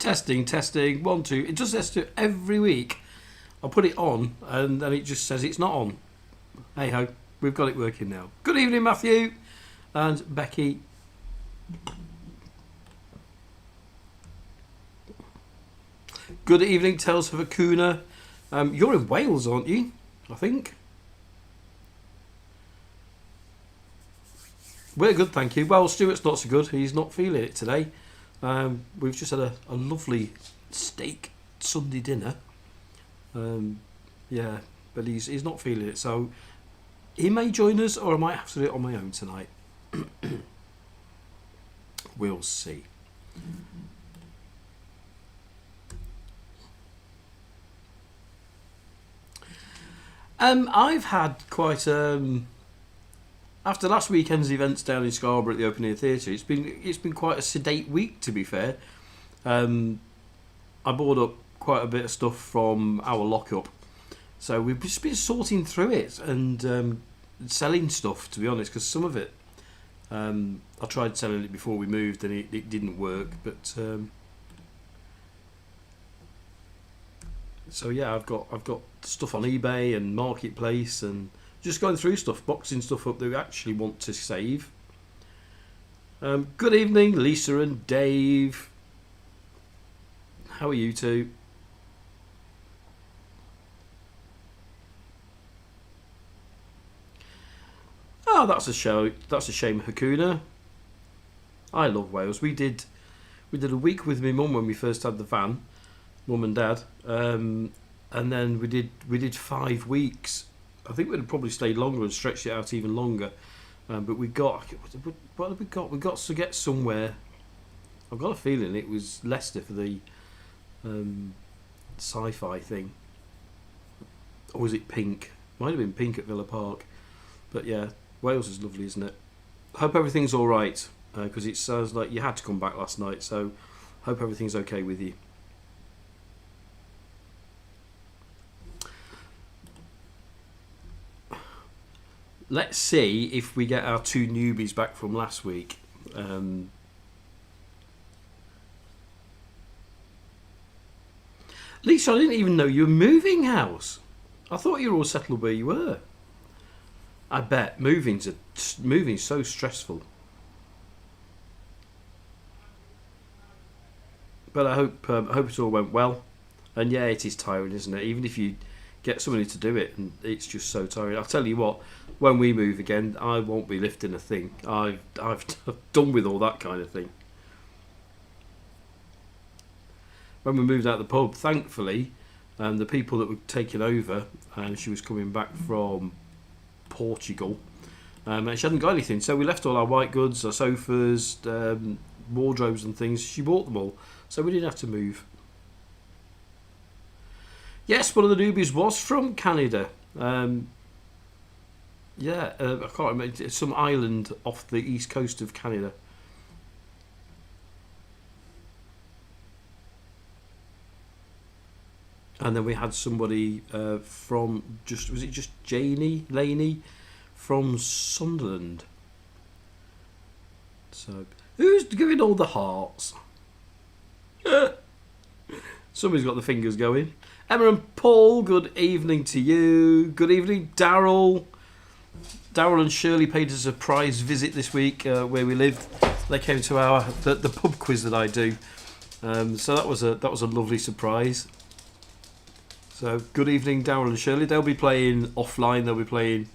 Testing, testing, 1, 2. It just says to every week. I put it on and then it just says it's not on. Hey ho, we've got it working now. Good evening, Matthew and Becky. Good evening, Tales of Akuna. You're in Wales, aren't you? I think. We're good, thank you. Well, Stuart's not so good. He's not feeling it today. We've just had a lovely steak Sunday dinner. Yeah, but he's not feeling it. So he may join us or I might have to do it on my own tonight. We'll see. I've had quite after last weekend's events down in Scarborough at the Open Air Theatre. It's been quite a sedate week, to be fair. I bought up quite a bit of stuff from our lockup, so we've just been sorting through it and selling stuff, to be honest, because some of it I tried selling it before we moved and it didn't work, but so yeah, I've got stuff on eBay and Marketplace and just going through stuff, boxing stuff up that we actually want to save. Good evening, Lisa and Dave. How are you two? Oh, that's a show. That's a shame, Hakuna. I love Wales. We did a week with my mum when we first had the van, mum and dad, and then we did 5 weeks. I think we'd have probably stayed longer and stretched it out even longer, but we got what have we got? We got to get somewhere. I've got a feeling it was Leicester for the sci-fi thing, or was it Pink? Might have been Pink at Villa Park, but yeah. Wales is lovely, isn't it? Hope everything's all right, because it sounds like you had to come back last night, so hope everything's okay with you. Let's see if we get our 2 newbies back from last week. Lisa, I didn't even know you were moving house. I thought you were all settled where you were. I bet moving's so stressful. But I hope it all went well. And yeah, it is tiring, isn't it? Even if you get somebody to do it, and it's just so tiring. I'll tell you what, when we move again, I won't be lifting a thing. I've done with all that kind of thing. When we moved out of the pub, thankfully, the people that were taking over, and she was coming back from Portugal, and she hadn't got anything, so we left all our white goods, our sofas, wardrobes and things. She bought them all, so we didn't have to move. Yes, one of the newbies was from Canada. I can't remember, it's some island off the east coast of Canada. And then we had somebody from was it just Laney from Sunderland. So who's giving all the hearts? Somebody's got the fingers going. Emma and Paul, good evening to you. Good evening, Daryl. Daryl and Shirley paid a surprise visit this week where we live. They came to the pub quiz that I do. So that was a lovely surprise. So good evening, Daryl and Shirley. They'll be playing offline. They'll be playing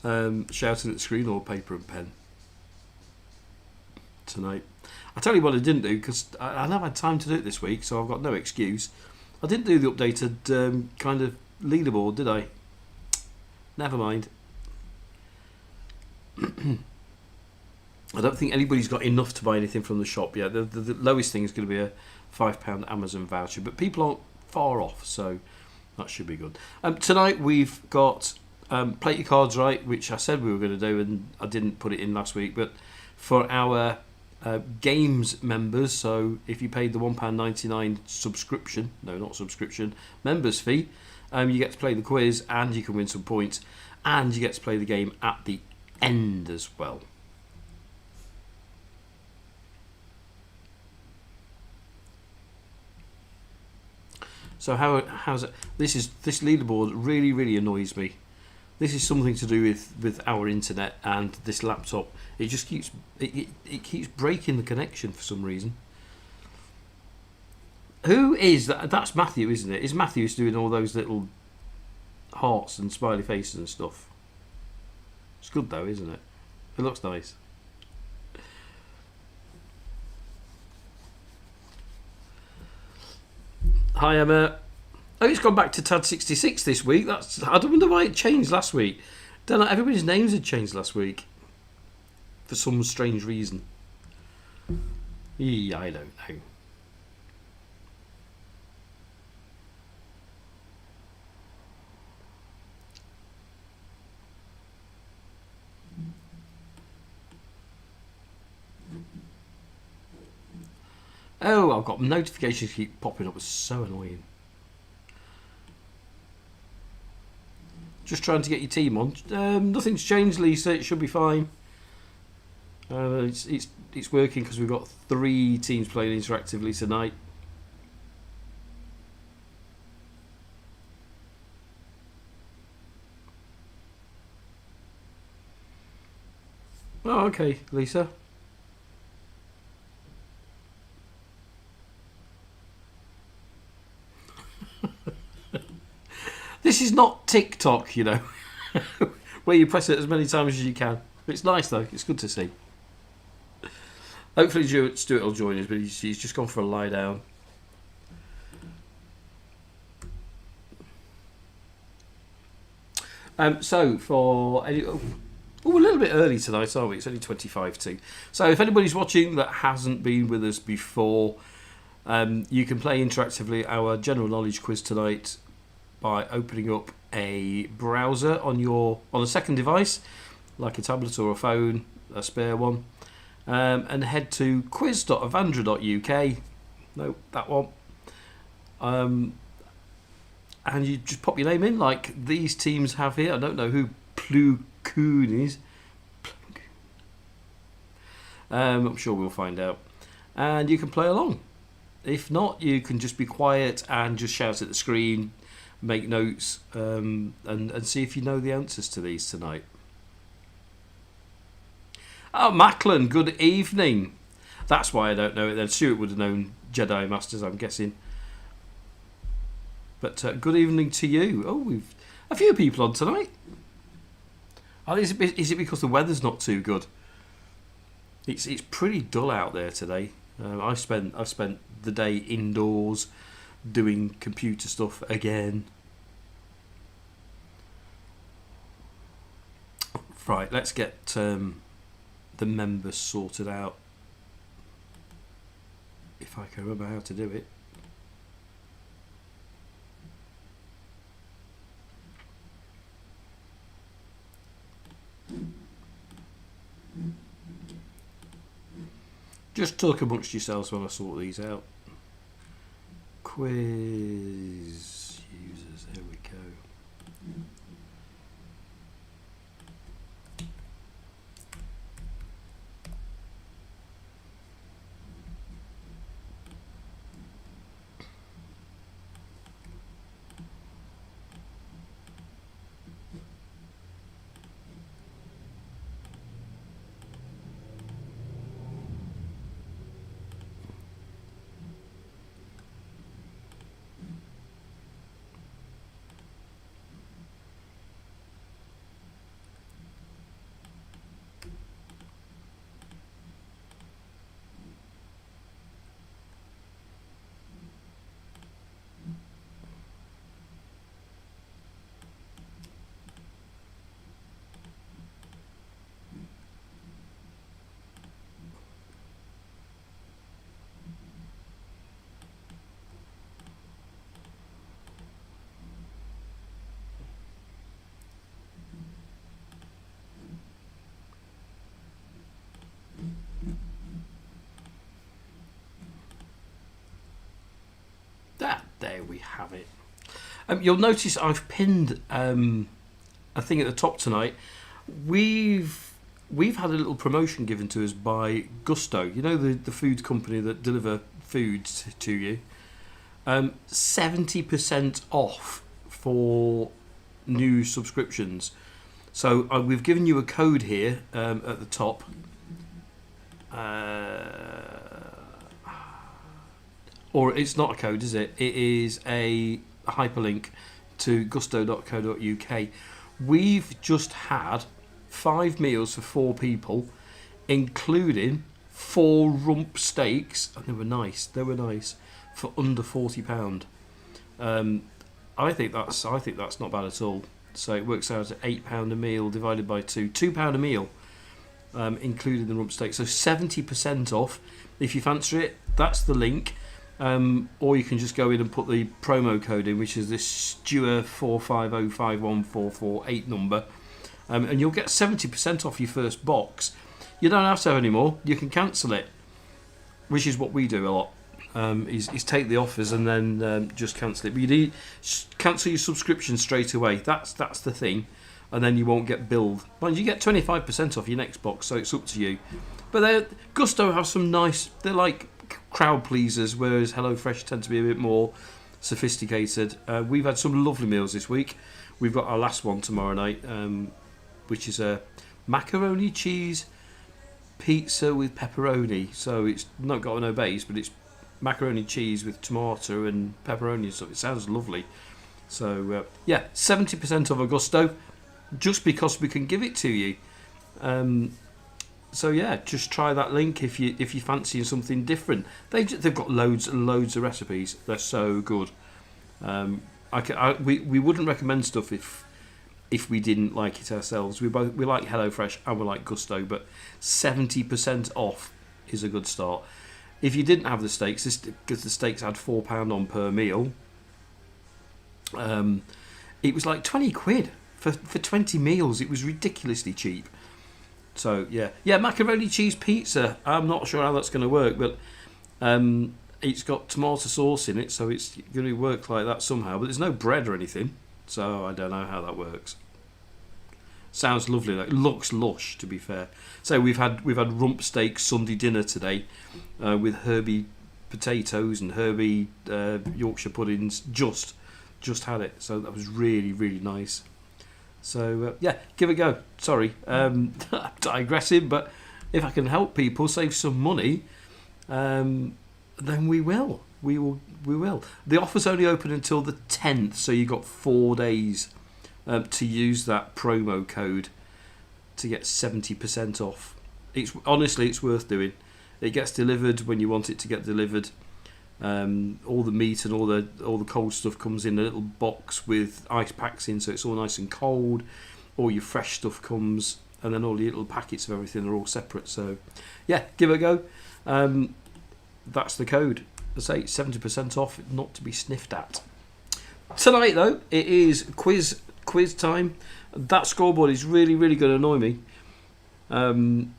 Shouting at the Screen or Paper and Pen tonight. I'll tell you what I didn't do, because I never had time to do it this week, so I've got no excuse. I didn't do the updated kind of leaderboard, did I? Never mind. I don't think anybody's got enough to buy anything from the shop yet. The lowest thing is going to be a £5 Amazon voucher, but people aren't far off, so that should be good. Tonight we've got Play Your Cards Right, which I said we were going to do, and I didn't put it in last week, but for our games members, so if you paid the £1.99 subscription, no, not subscription, members fee, you get to play the quiz and you can win some points, and you get to play the game at the end as well. So how's it? This leaderboard really annoys me. This is something to do with our internet and this laptop. It just keeps it keeps breaking the connection for some reason. Who is that? That's Matthew, isn't it? Is Matthew who's doing all those little hearts and smiley faces and stuff? It's good though, isn't it? It looks nice. Hi Emma. Oh, it's gone back to Tad66 this week. I don't wonder why it changed last week. Don't know. Everybody's names had changed last week for some strange reason. Yeah, I don't know. Oh, I've got notifications keep popping up. It's so annoying. Just trying to get your team on. Nothing's changed, Lisa. It should be fine. It's working because we've got 3 teams playing interactively tonight. Oh, okay, Lisa. This is not TikTok, you know, where you press it as many times as you can. It's nice though. It's good to see. Hopefully Stuart will join us, but he's just gone for a lie down. So for any, a little bit early tonight, aren't we? It's only 25 to. So if anybody's watching that hasn't been with us before, you can play interactively our general knowledge quiz tonight by opening up a browser on a second device, like a tablet or a phone, a spare one, and head to quiz.avandra.uk. No, that one. And you just pop your name in, like these teams have here. I don't know who Plu-Koon is. I'm sure we'll find out. And you can play along. If not, you can just be quiet and just shout at the screen, make notes, and see if you know the answers to these tonight. Oh, Macklin, good evening. That's why I don't know it then. Stuart would have known Jedi Masters, I'm guessing. But good evening to you. Oh, we've a few people on tonight. Oh, is it because the weather's not too good? It's pretty dull out there today. I've spent the day indoors doing computer stuff again. Right, let's get the members sorted out. If I can remember how to do it. Just talk amongst yourselves while I sort these out. Quiz users, there we go. There we have it. You'll notice I've pinned a thing at the top tonight. We've had a little promotion given to us by Gusto. You know, the food company that deliver food to you. 70% off for new subscriptions. So we've given you a code here at the top. Or it's not a code, is it? It is a hyperlink to gusto.co.uk. We've just had 5 meals for 4 people, including 4 rump steaks, and they were nice. They were nice for under £40. I think that's not bad at all. So it works out at £8 a meal divided by 2, £2 a meal, including the rump steak. So 70% off. If you fancy it, that's the link. Or you can just go in and put the promo code in, which is this Stewart 450514448 number, and you'll get 70% off your first box. You don't have to have any more. You can cancel it, which is what we do a lot. Is take the offers and then just cancel it. But you need cancel your subscription straight away. That's the thing, and then you won't get billed. Mind you get 25% off your next box, so it's up to you. But Gusto have some nice. They're like crowd pleasers, whereas HelloFresh tend to be a bit more sophisticated. We've had some lovely meals this week. We've got our last one tomorrow night, which is a macaroni cheese pizza with pepperoni. So it's not got no base, but it's macaroni cheese with tomato and pepperoni and stuff. It sounds lovely. So 70% of Gusto, just because we can give it to you. So yeah, just try that link if you fancy something different. They've got loads and loads of recipes. They're so good. We wouldn't recommend stuff if we didn't like it ourselves. We like HelloFresh and we like Gusto, but 70% off is a good start. If you didn't have the steaks, because the steaks had £4 on per meal, it was like 20 quid for 20 meals. It was ridiculously cheap. So yeah, macaroni cheese pizza. I'm not sure how that's going to work, but it's got tomato sauce in it, so it's going to work like that somehow. But there's no bread or anything, so I don't know how that works. Sounds lovely. Like, looks lush, to be fair. So we've had rump steak Sunday dinner today with Herbie potatoes and Herbie Yorkshire puddings. Just had it, so that was really, really nice. So give it a go. Sorry, I'm digressing, but if I can help people save some money, then we will. We will. The offer's only open until the 10th, so you've got 4 days to use that promo code to get 70% off. It's worth doing. It gets delivered when you want it to get delivered. All the meat and all the cold stuff comes in a little box with ice packs in, so it's all nice and cold. All your fresh stuff comes, and then all the little packets of everything are all separate. So yeah, give it a go. That's the code. I say 70% off, not to be sniffed at. Tonight though, it is quiz time. That scoreboard is really, really going to annoy me. And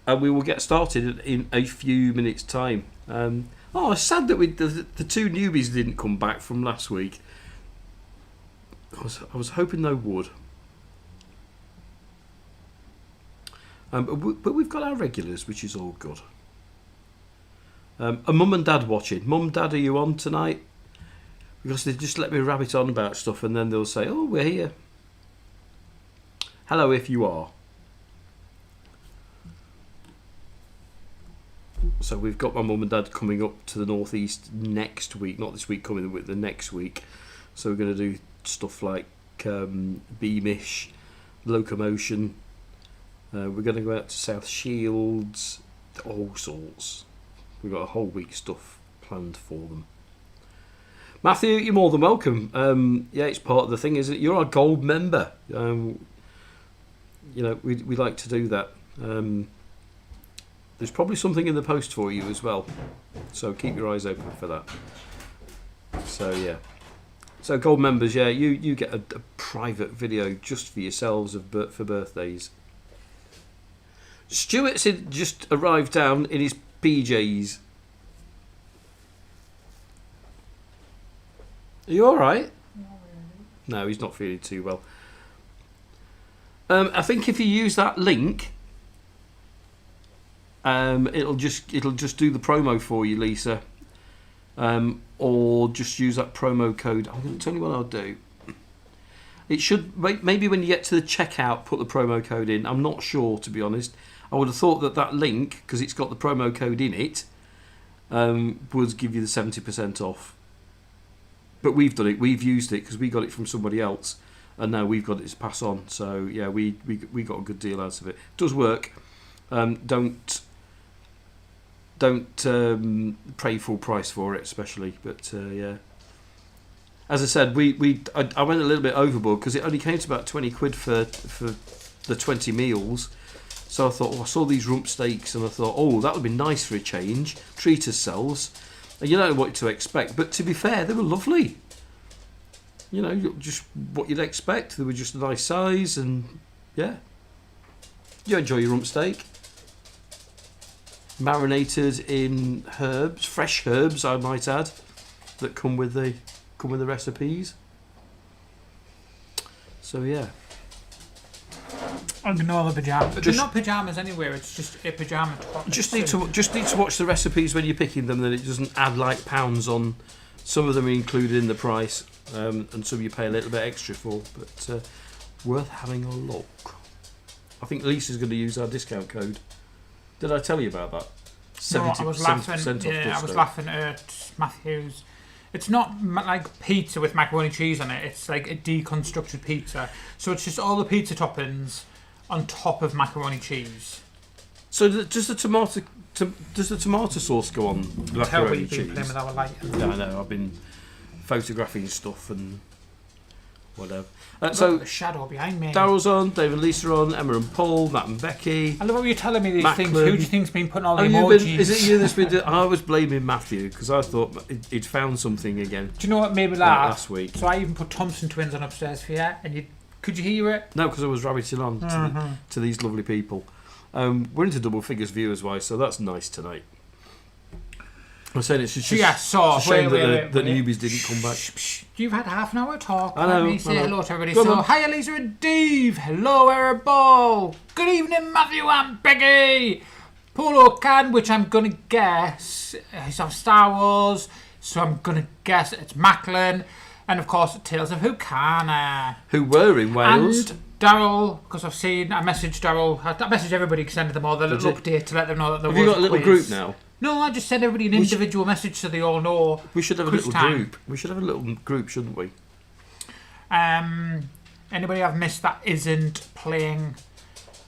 we will get started in a few minutes' time. It's sad that the 2 newbies didn't come back from last week. I was hoping they would. But we've got our regulars, which is all good. A mum and dad watching. Mum, dad, are you on tonight? Because they just let me rabbit on about stuff, and then they'll say, "Oh, we're here." Hello, if you are. So we've got my mum and dad coming up to the northeast next week, not this week coming, the next week. So we're going to do stuff like Beamish, Locomotion. We're going to go out to South Shields, all sorts. We've got a whole week stuff planned for them. Matthew, you're more than welcome. It's part of the thing, isn't it? You're our gold member. We like to do that. There's probably something in the post for you as well, so keep your eyes open for that. So yeah, so gold members, you get a private video just for yourselves for birthdays. Stuart's just arrived down in his PJs. Are you all right? No, he's not feeling too well. I think if you use that link. It'll just do the promo for you, Lisa. or just use that promo code. I'm going to tell you what I'll do. It should, maybe when you get to the checkout, put the promo code in. I'm not sure, to be honest. I would have thought that link, because it's got the promo code in it, would give you the 70% off. But we've done it. We've used it because we got it from somebody else, and now we've got it to pass on. So yeah, we got a good deal out of it. It does work. Don't pay full price for it, especially. But yeah. As I said, I went a little bit overboard because it only came to about 20 quid for the 20 meals. So I thought, I saw these rump steaks and I thought, that would be nice for a change. Treater sells. And you don't know what to expect. But to be fair, they were lovely. You know, just what you'd expect. They were just a nice size and, yeah. You enjoy your rump steak. Marinated in herbs, fresh herbs, I might add, that come with the recipes. So yeah. I know the pyjamas. But they're not pyjamas anywhere. It's just a pyjama top. Just need to watch the recipes when you're picking them. That it doesn't add like pounds on. Some of them are included in the price, and some you pay a little bit extra for. But worth having a look. I think Lisa's going to use our discount code. Did I tell you about that? 70% I was laughing. Yeah, I was laughing at Matthew's. It's not like pizza with macaroni and cheese on it. It's like a deconstructed pizza. So it's just all the pizza toppings on top of macaroni and cheese. So does the tomato sauce go on the macaroni and cheese? Been playing with our light. Yeah, I know. I've been photographing stuff and whatever. So the shadow behind me. Daryl's on, Dave and Lisa on, Emma and Paul, Matt and Becky. I love how you're telling me these Macklin. things. Who do you think's been putting all the emojis? Is it you that's been? I was blaming Matthew because I thought he'd found something again. Do you know what made me laugh? Last week. So I even put Thompson Twins on upstairs for you, and could you hear it? No, because I was rabbiting on to these lovely people. We're into double figures viewers wise, so that's nice tonight. I'm saying it's just a shame that the newbies didn't come back. You've had half an hour talk. I know. Let me say hello to everybody. So, hi, Lisa and Dave. Hello, Eric Ball. Good evening, Matthew and Becky. Polo Can, which I'm going to guess is of Star Wars, so I'm going to guess it's Macklin. And, of course, Tales of Who Can. Who were in Wales. And Daryl, because I messaged Daryl. I messaged everybody, sending them all the little update to let them know that there was a quiz. Have you got a little group now? No, I just send everybody an individual message so they all know. We should have a little group. We should have a little group, shouldn't we? Anybody I've missed that isn't playing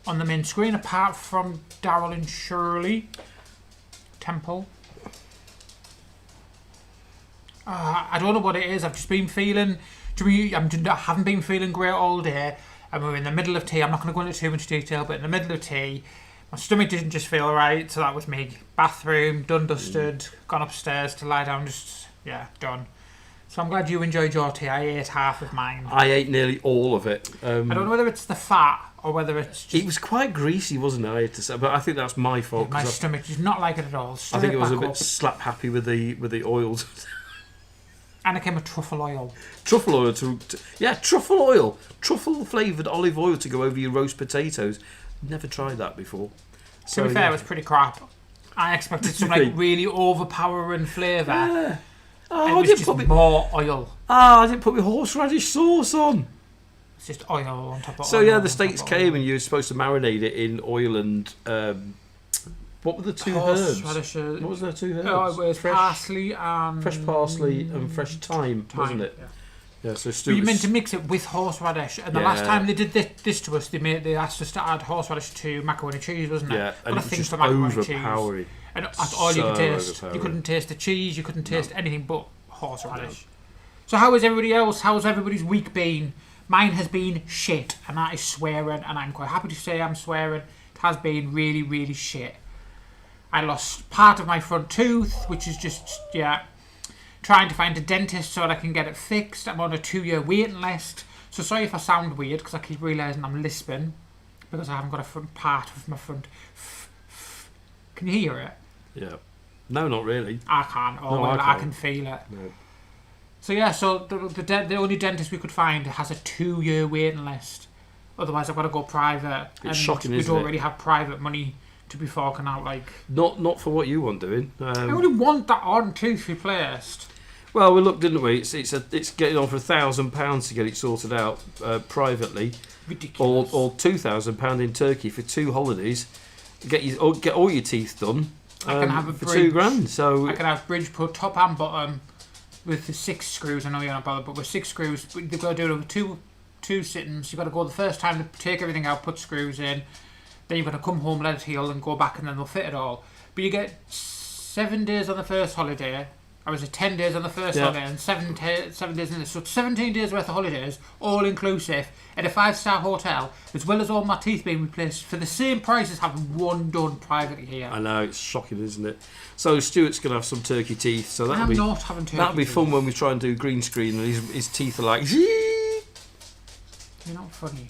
on the main screen apart from Daryl and Shirley Temple? I don't know what it is. I've just been feeling. I haven't been feeling great all day, and we're in the middle of tea. I'm not going to go into too much detail, but in the middle of tea. My stomach didn't just feel right, so that was me. Bathroom, done, dusted, gone upstairs to lie down, done. So I'm glad you enjoyed your tea. I ate half of mine. I ate nearly all of it. I don't know whether it's the fat or whether it's just... It was quite greasy, wasn't it? I had to say, but I think that's my fault. My stomach did not like it at all. I think it was a bit slap happy with the oils. And it came with truffle oil. Truffle oil truffle oil. Truffle flavoured olive oil to go over your roast potatoes. Never tried that before. To be fair, it was pretty crap. I expected some really overpowering flavour. Yeah. It was just more oil. I didn't put my horseradish sauce on. It's just oil on top of oil. So yeah, the steaks came and you were supposed to marinate it in oil and what were the two herbs? What was the two herbs? Oh, it was parsley and... Fresh parsley and fresh thyme, wasn't it? Yeah. Yeah, so but you meant to mix it with horseradish, and the last time they did this to us, they asked us to add horseradish to macaroni and cheese, wasn't it? Yeah, and it was just overpowering. And that's all you could taste. You couldn't taste the cheese, you couldn't taste anything but horseradish. So how is everybody else? How's everybody's week been? Mine has been shit, and that is swearing, and I'm quite happy to say I'm swearing. It has been really, really shit. I lost part of my front tooth, which is just, trying to find a dentist so that I can get it fixed. I'm on a 2-year waiting list. So sorry if I sound weird, because I keep realising I'm lisping, because I haven't got a front part of my front. Can you hear it? Yeah. No, not really. I can't. I can feel it. No. So the only dentist we could find has a 2-year waiting list. Otherwise I've got to go private. It's shocking, isn't it? We don't already have private money to be forking out like. Not for what you want doing. I only want that on tooth replaced. Well, we looked, didn't we? It's getting on for £1,000 to get it sorted out privately. Ridiculous. Or £2,000 in Turkey for 2 holidays. Get all your teeth done. I can have a for bridge. £2,000. So I can have bridge put top and bottom with the 6 screws. I know you're not bothered, but with 6 screws, they've got to do it over two sittings. You've got to go the first time to take everything out, put screws in. Then you've got to come home, let it heal, and go back, and then they'll fit it all. But you get 7 days on the first holiday. I was at 10 days on the first holiday and 7 days in this. So 17 days worth of holidays, all inclusive, at a 5-star hotel, as well as all my teeth being replaced for the same price as having one done privately here. I know, it's shocking, isn't it? So Stuart's going to have some turkey teeth. So I'm not having turkey that'll be teeth. fun when we try and do green screen and his teeth are like... You're not funny.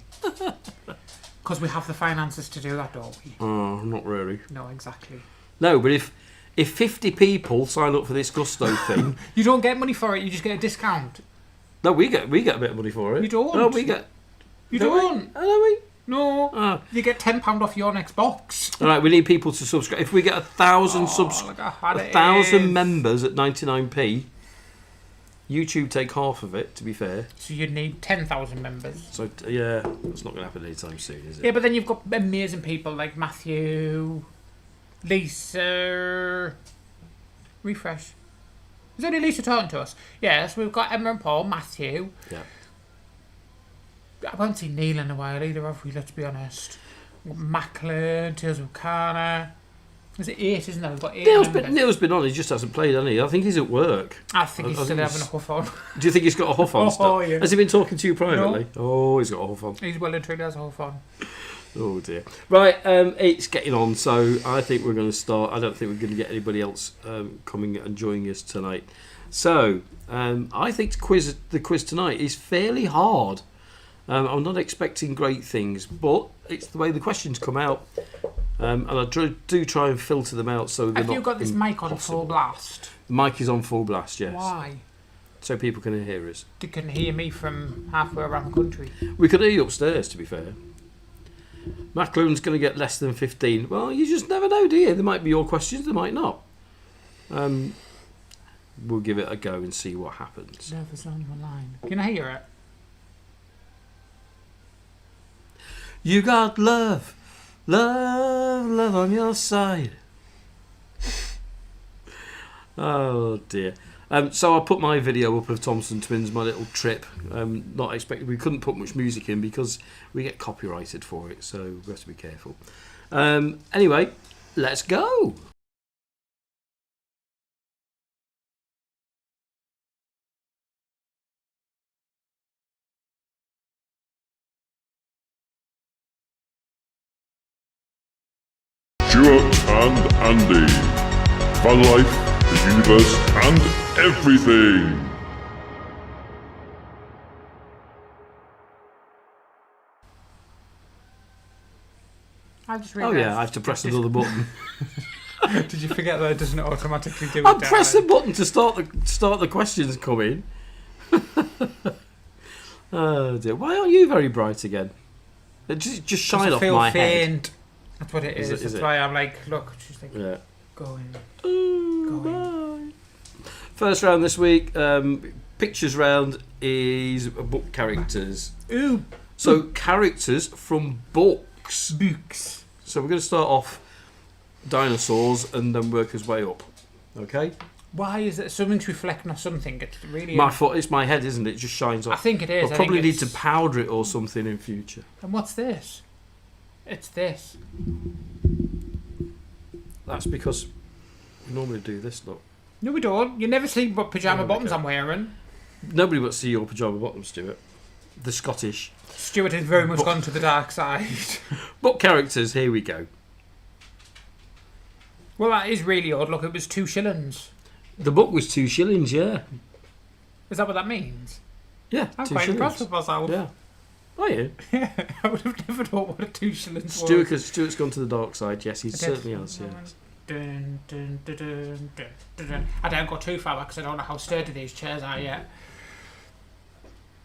Because we have the finances to do that, don't we? Oh, not really. No, exactly. No, but if 50 people sign up for this Gusto thing... You don't get money for it, you just get a discount. No, we get a bit of money for it. You don't. No, we get... You don't. Oh, do we? No. Oh. You get £10 off your next box. All right, we need people to subscribe. If we get 1,000 look how hard it 1,000 is. members at 99p, YouTube take half of it, to be fair. So you need 10,000 members. So, yeah, that's not going to happen anytime soon, is it? Yeah, but then you've got amazing people like Matthew, Lisa... Refresh. Is only Lisa talking to us? Yes, we've got Emma and Paul, Matthew. Yeah. I won't see Neil in a while either, have we? Let's be honest. Macklin, Tales of Kana. Is it 8, isn't there? We've got 8 Neil's been on, he just hasn't played, hasn't he? I think he's at work. I think he's still having a huff on. Do you think he's got a huff on? Oh, yeah. Has he been talking to you privately? No. Oh, he's got a huff on. He's well and truly has a huff on. Oh dear. Right, it's getting on, so I think we're going to start. I don't think we're going to get anybody else coming and joining us tonight. So, I think the quiz tonight is fairly hard. I'm not expecting great things, but it's the way the questions come out. And I do try and filter them out so they're not... Have you got this mic on full blast? The mic is on full blast, yes. Why? So people can hear us. You can hear me from halfway around the country. We could hear you upstairs, to be fair. Macklun's going to get less than 15. Well, you just never know, do you? There might be your questions, there might not. We'll give it a go and see what happens. Love is on your line. Can I hear it? You got love, love, love on your side. Oh dear. So I put my video up of Thompson Twins, my little trip. Not expected. We couldn't put much music in because we get copyrighted for it, so we have to be careful. Anyway, let's go. Stuart and Andy. Van life, the universe, and everything. I just Oh yeah, I have to press another button. Did you forget that it doesn't automatically do it? I press the button to start the questions coming. Oh dear. Why aren't you very bright again? Just shine off my head. That's what it is. Is That's it? why I'm like, look, she's like, Yeah. going. Bye. First round this week, pictures round is book characters. Ooh. So characters from books. Books. So we're going to start off dinosaurs and then work his way up. Okay? Why is it something's reflecting off something? It's really. It's my head, isn't it? It just shines off. I think it is. I'll probably need to powder it or something in future. And what's this? It's this. That's because we normally do this, look. No, we don't. You never see what pyjama bottoms I'm wearing. Nobody but see your pyjama bottoms, Stuart. The Scottish. Stuart has very much gone to the dark side. Book characters, here we go. Well, that is really odd. Look, it was 2 shillings. The book was 2 shillings, yeah. Is that what that means? Yeah, I'm 2 quite shillings. impressed with myself. Yeah. Are you? Yeah, I would have never thought what a 2 shillings was. Stuart's gone to the dark side, yes, he certainly has, yes. Dun, dun, dun, dun, dun, dun, dun. I don't go too far back because I don't know how sturdy these chairs are yet.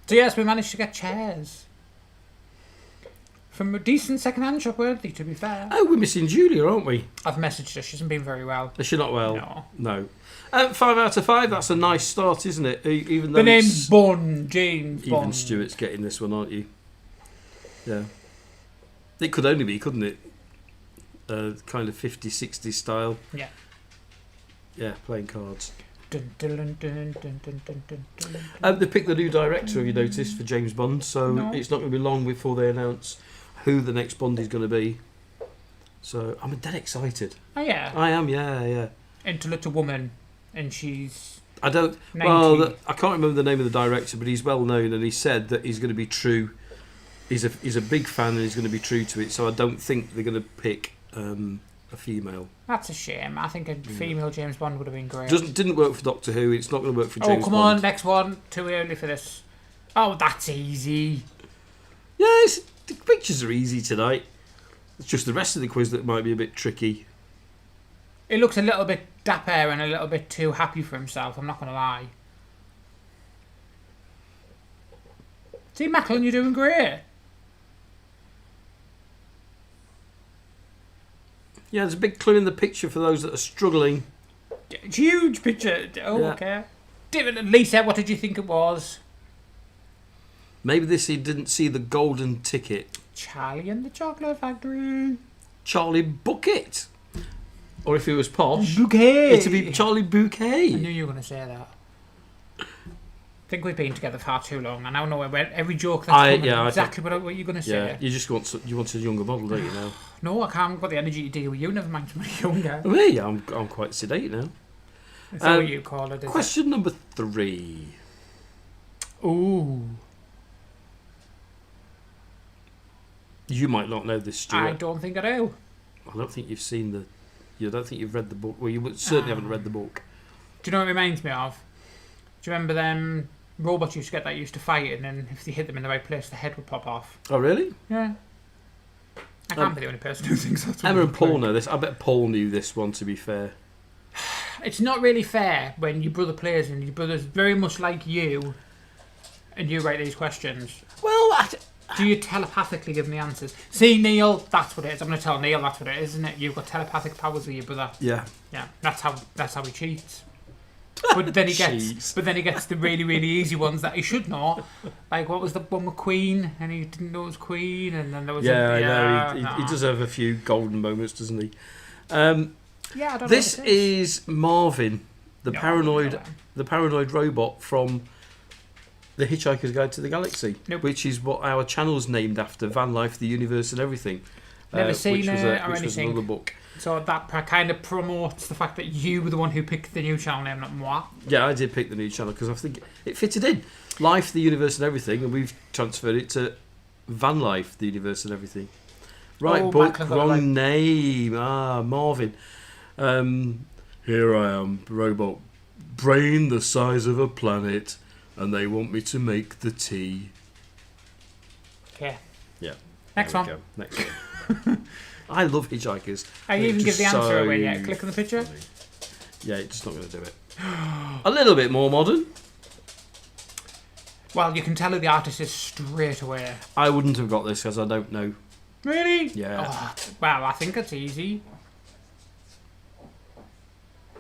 So yes, we managed to get chairs. From a decent second-hand shop, worthy, to be fair. Oh, we're missing Julia, aren't we? I've messaged her. She hasn't been very well. Is she not well? No. 5 out of 5. That's a nice start, isn't it? Even though the name's Bond, James Bond. Even Stuart's getting this one, aren't you? Yeah. It could only be, couldn't it? Kind of 50s, 60s style. Yeah. Yeah, playing cards. Dun, dun, dun, dun, dun, dun, dun, dun. They picked the new director, have you noticed, for James Bond, so it's not going to be long before they announce who the next Bond is going to be. So I'm dead excited. Oh, yeah. I am, yeah. Into Little Woman, and she's... I don't... 90. Well, I can't remember the name of the director, but he's well known, and he said that he's going to be true. He's a big fan, and he's going to be true to it, so I don't think they're going to pick a female. That's a shame. I think a female James Bond would have been great. Didn't work for Doctor Who. It's not going to work for James Bond. Oh, come on, next one. Too early for this. Oh, that's easy. Yeah, the pictures are easy tonight. It's just the rest of the quiz that might be a bit tricky. It looks a little bit dapper and a little bit too happy for himself, I'm not going to lie. See, Macklin, you're doing great. Yeah, there's a big clue in the picture for those that are struggling. Huge picture. Oh, Yeah. okay. Lisa, what did you think it was? Maybe he didn't see the golden ticket. Charlie and the Chocolate Factory. Charlie Bucket. Or if it was posh, Bouquet. it'd be Charlie Bouquet. I knew you were going to say that. I think we've been together far too long. I now know every joke that's coming exactly what you're going to say. Yeah, you just want a younger model, don't you now? No, I can't. I've got the energy to deal with you. Never mind somebody younger. Oh, yeah, I'm quite sedate now. Is that what you call it? Question number 3. Ooh. You might not know this, Stuart. I don't think I do. I don't think you've seen the... You don't think you've read the book. Well, you certainly haven't read the book. Do you know what it reminds me of? Do you remember them robots used to get that used to fight, and then if they hit them in the right place, the head would pop off? Oh, really? Yeah. I can't be the only person who thinks that's what Emma and Paul know this. I bet Paul knew this one, to be fair. It's not really fair when your brother plays and your brother's very much like you, and you write these questions. Well, do you telepathically give me answers? See, Neil, that's what it is. I'm going to tell Neil that's what it is, isn't it? You've got telepathic powers with your brother. Yeah. Yeah, that's how he cheats. But then he gets the really, really easy ones that he should know. Like, what was the one with Queen? And he didn't know it was Queen. And then there was I know. He does have a few golden moments, doesn't he? I don't know. This is Marvin, the paranoid robot from The Hitchhiker's Guide to the Galaxy, which is what our channel's named after, Van Life, the Universe and Everything. Never seen which it or anything. was another book. So that kind of promotes the fact that you were the one who picked the new channel name, not moi. Yeah, I did pick the new channel because I think it fitted in. Life, the Universe and Everything, and we've transferred it to Van Life, the Universe and Everything. Right, book, wrong name. Marvin. Here I am, robot, brain the size of a planet, and they want me to make the tea. Okay. Yeah. Next one. Next one. I love Hitchhikers. I even give the answer away yet. Click on the picture. Funny. Yeah, it's just not going to do it. A little bit more modern. Well, you can tell who the artist is straight away. I wouldn't have got this because I don't know. Really? Yeah. Oh, well, I think it's easy.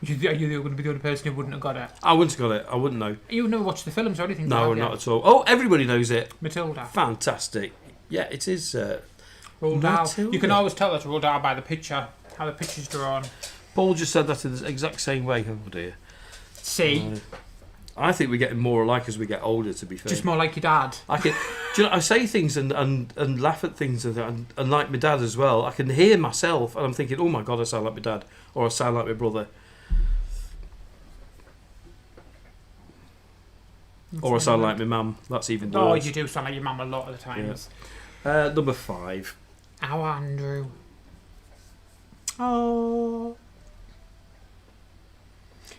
Are you going to be the only person who wouldn't have got it? I wouldn't have got it. I wouldn't know. You've never watched the films or anything? No, not at all. Oh, everybody knows it. Matilda. Fantastic. Yeah, it is. Roald Dahl. You can always tell that's Roald Dahl by the picture, how the picture's drawn. Paul just said that in the exact same way. Oh dear. See? I think we're getting more alike as we get older, to be fair. Just more like your dad. Do you know, I say things and laugh at things and like my dad as well. I can hear myself and I'm thinking, oh my God, I sound like my dad. Or I sound like my brother. Or I sound like my mum. That's even worse. Oh, you do sound like your mum a lot of the times. Yeah. Number 5. Our Andrew. Oh.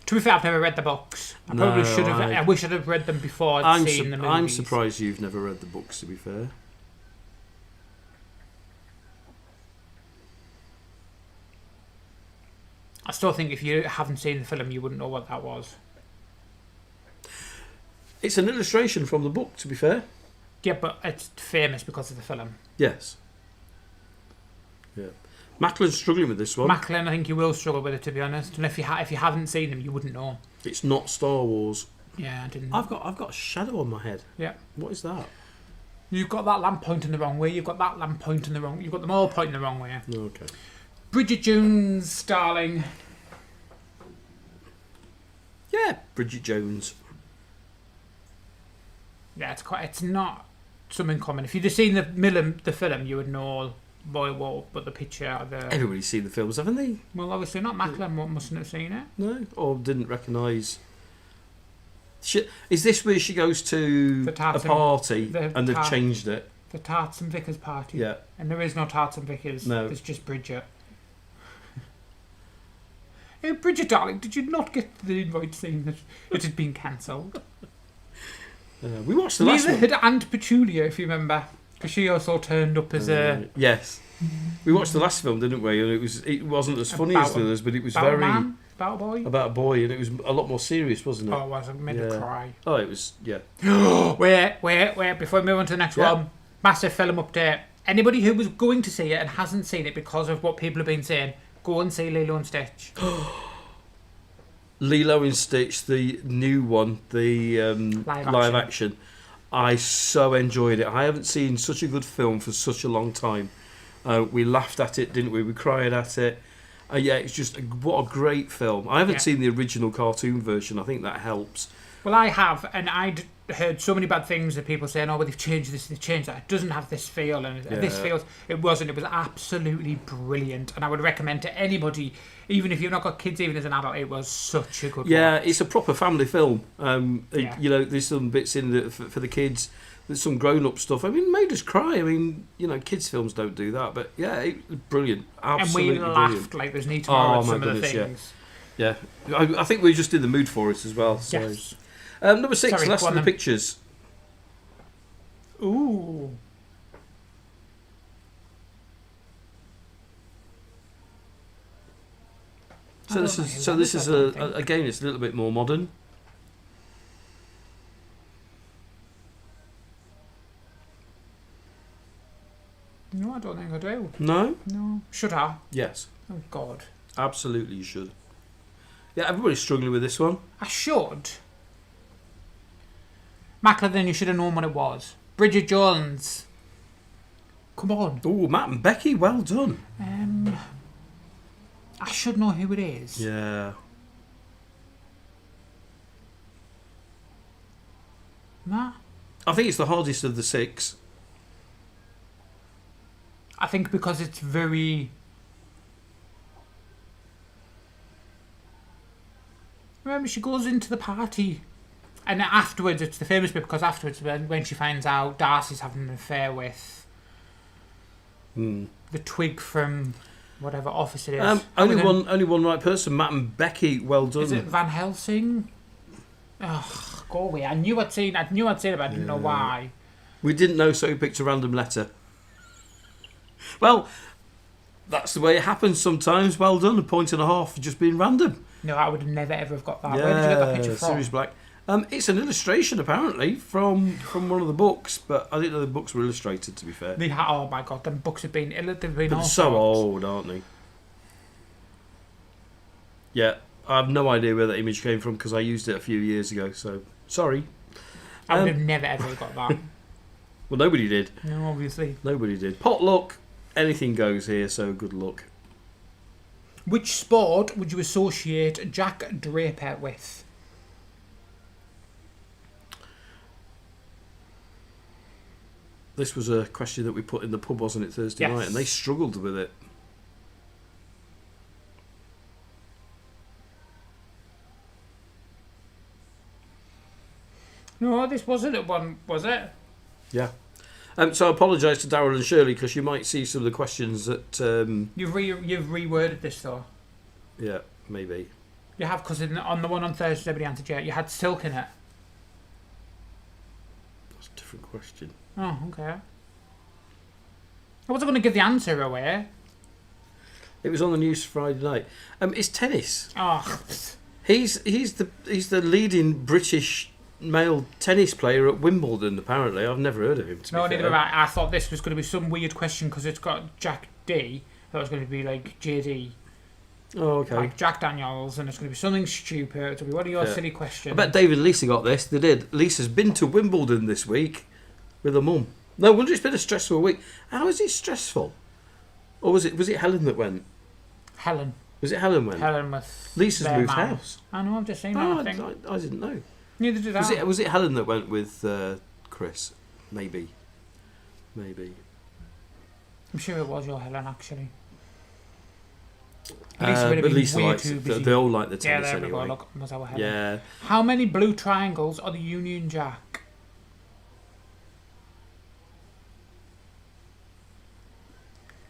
To be fair, I've never read the books. I probably should have. I wish I'd have read them before I'd seen the movies. I'm surprised you've never read the books, to be fair. I still think if you haven't seen the film, you wouldn't know what that was. It's an illustration from the book, to be fair. Yeah, but it's famous because of the film. Yes. Yeah. Macklin's struggling with this one. Macklin, I think you will struggle with it, to be honest. And if you haven't seen him, you wouldn't know. It's not Star Wars. Yeah, I didn't. I've got a shadow on my head. Yeah. What is that? You've got that lamp pointing the wrong way. You've got that lamp pointing the wrong. You've got them all pointing the wrong way. Okay. Bridget Jones, darling. Yeah, Bridget Jones. Yeah, it's not something common. If you'd have seen the film, you would know Roy Wolf, but the picture, Everybody's seen the films, haven't they? Well, obviously not. Macklin mustn't have seen it. No, or didn't recognise. Is this where she goes to a party and they've changed it? The Tarts and Vickers party. Yeah. And there is no Tarts and Vickers. No. There's just Bridget. Hey, Bridget, darling, did you not get the invite saying that it had been cancelled? We watched the last one. Neither had Aunt Petunia, if you remember, because she also turned up as a... Yes. We watched the last film, didn't we? And it wasn't as funny as the others, but it was very... About a boy? About a boy, and it was a lot more serious, wasn't it? Oh, it was. It made me cry. Oh, it was, yeah. Wait, before we move on to the next one. Massive film update. Anybody who was going to see it and hasn't seen it because of what people have been saying, go and see Lilo and Stitch. Lilo and Stitch, the new one, the live action. I so enjoyed it. I haven't seen such a good film for such a long time. We laughed at it, didn't we? We cried at it. Yeah, it's just what a great film. I haven't seen the original cartoon version. I think that helps. Well, I have, and I'd heard so many bad things of people saying, "Oh, well, they've changed this, they've changed that. It doesn't have this feel, and this feels." It wasn't. It was absolutely brilliant, and I would recommend to anybody, even if you've not got kids, even as an adult, it was such a good. Yeah, it's a proper family film. You know, there's some bits in for the kids. There's some grown-up stuff. I mean, it made us cry. I mean, you know, kids' films don't do that, but yeah, it was brilliant. Absolutely and we brilliant. laughed like there's need tomorrow at some of the things. Yeah. I think we just did the mood for it as well. So. Yes. Number 6, Last of the Pictures. Ooh. So this is again, it's a little bit more modern. No, I don't think I do. No? No. Should I? Yes. Oh, God. Absolutely, you should. Yeah, everybody's struggling with this one. I should. Macklin, then you should have known what it was. Bridget Jones. Come on. Oh, Matt and Becky, well done. I should know who it is. Yeah. Matt? I think it's the hardest of the 6. I think because it's very... Remember, she goes into the party, and afterwards, it's the famous bit because afterwards, when she finds out Darcy's having an affair with the twig from whatever office it is. Only one right person. Matt and Becky, well done. Is it Van Helsing? Ugh, go away. I knew I'd seen it, but I didn't know why. We didn't know, so we picked a random letter. Well, that's the way it happens sometimes. Well done. A point and a half for just being random. No, I would never ever have got that. Yeah, where did you get that picture from? Sirius Black. It's an illustration, apparently, from one of the books, but I didn't know the books were illustrated, to be fair. Oh my God, them books have been... They've been but so old, aren't they? Yeah, I have no idea where that image came from because I used it a few years ago, so sorry. I would have never ever got that. Well, nobody did. No, obviously. Nobody did. Potluck, anything goes here, so good luck. Which sport would you associate Jack Draper with? This was a question that we put in the pub, wasn't it, Thursday night? And they struggled with it. No, this wasn't one, was it? Yeah. So I apologise to Darryl and Shirley because you might see some of the questions that... You've reworded this, though. Yeah, maybe. You have, because on the one on Thursday, everybody answered yeah. You had silk in it. That's a different question. Oh, okay. I wasn't going to give the answer away. It was on the news Friday night. It's tennis. Oh. He's the leading British male tennis player at Wimbledon, apparently. I've never heard of him, to be fair. Neither have I. I thought this was going to be some weird question because it's got Jack D. I that was going to be like JD, Oh, okay. like Jack Daniels, and it's going to be something stupid. It'll be one of your silly questions. I bet David and Lisa got this. They did. Lisa's been to Wimbledon this week with her mum. No wonder it's been a stressful week. How is it stressful? Or was it Helen that went? Helen. Was it Helen went? Helen with Lisa's their moved man. house. I know, I'm just saying Oh, that thing. I didn't know. Neither did I. Was it Helen that went with Chris? Maybe. I'm sure it was your Helen, actually. But Lisa likes too it. busy. They all like the tennis there we anyway. go. Look, was our Helen. Yeah. How many blue triangles are the Union Jack?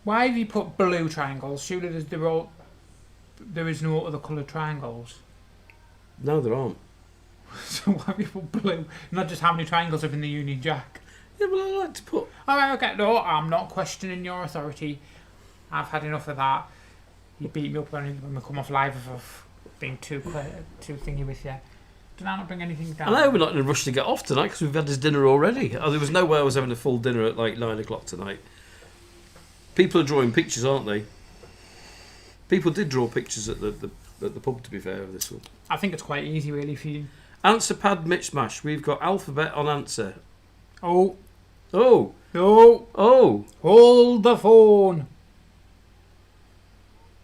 Why have you put blue triangles? Surely there is no other coloured triangles. No, there aren't. So why have you put blue? Not just how many triangles are in the Union Jack. Yeah, but I like to put... Alright, okay. No, I'm not questioning your authority. I've had enough of that. You beat me up when we come off live of being too thingy with you. Did I not bring anything down? I know we're not in a rush to get off tonight because we've had this dinner already. Oh, there was no way I was having a full dinner at like 9 o'clock tonight. People are drawing pictures, aren't they? People did draw pictures at the pub, to be fair, of this one. I think it's quite easy, really, for you. Answer pad mismatch. We've got alphabet on answer. Oh. Oh. No. Oh. Hold the phone.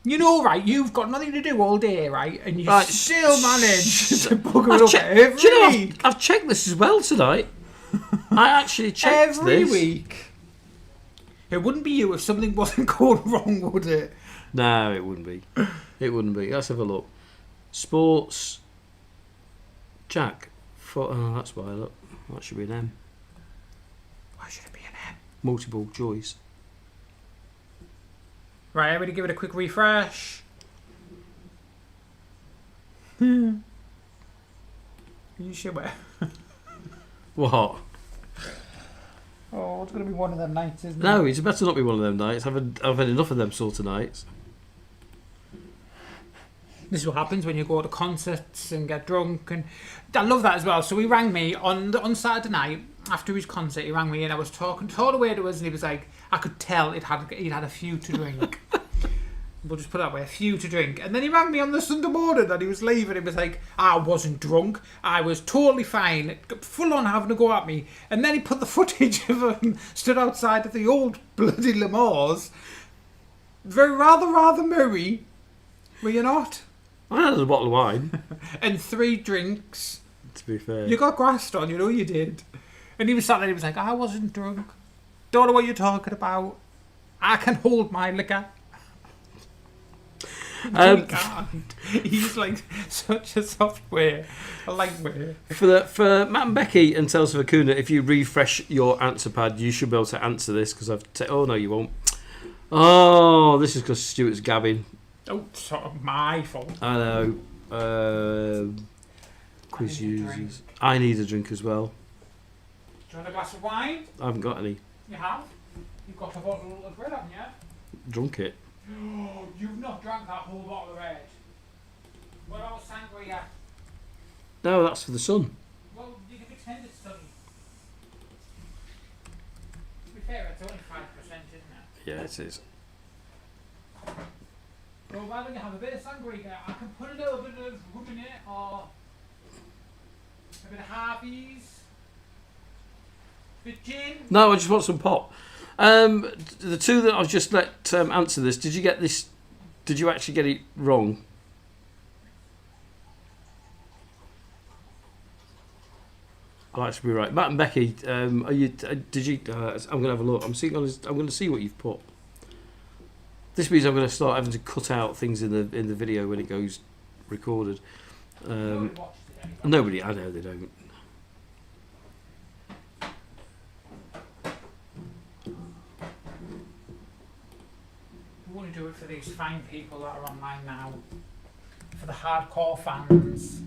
You know, right, you've got nothing to do all day, right? And you still manage to bugger up every week. I've checked this as well tonight. I actually checked every this. week. It wouldn't be you if something wasn't going wrong, would it? No, it wouldn't be. It wouldn't be. Let's have a look. Sports. Jack. Oh, that's why. Look, that should be an M. Why should it be an M? Multiple choice. Right, everybody give it a quick refresh. You sure? What? Oh, it's going to be one of them nights, isn't it? No, it's better not be one of them nights. I've had enough of them sort of nights. This is what happens when you go to concerts and get drunk, and I love that as well. So he rang me on Saturday night after his concert. He rang me and I was talking all the way to us, and he was like, I could tell he'd had a few to drink. We'll just put it that way, a few to drink. And then he rang me on the Sunday morning that he was leaving. He was like, I wasn't drunk. I was totally fine. Full on having a go at me. And then he put the footage of him stood outside of the old bloody Lamars. Rather merry. Were you not? I had a bottle of wine. And 3 drinks. To be fair. You got grassed on, you know you did. And he was sat there, he was like, I wasn't drunk. Don't know what you're talking about. I can hold my liquor. He can't. He's like such a software, a lightware. For Matt and Becky and Tales of Acuna, if you refresh your answer pad, you should be able to answer this because oh no, you won't. Oh, this is because Stuart's gabbing. Oh, sort of my fault. I know. Quiz users. I need a drink as well. Do you want a glass of wine? I haven't got any. You have? You've got a bottle of red, haven't you? Drunk it. You've not drank that whole bottle of red. What about sangria? No, that's for the sun. Well, you can pretend it's sunny. To be fair, it's only 5%, isn't it? Yeah, it is. Well, why don't you have a bit of sangria? I can put a little bit of rum in it, or a bit of Harvey's, a bit of gin. No, I just want some pop. The two that I've just let answer this, did you get this? Did you actually get it wrong? I'll actually be right. Matt and Becky, are you? Did you? I'm gonna have a look. I'm going to see what you've put. This means I'm going to start having to cut out things in the video when it goes recorded. Nobody, I know they don't. We want to do it for these fine people that are online now, for the hardcore fans.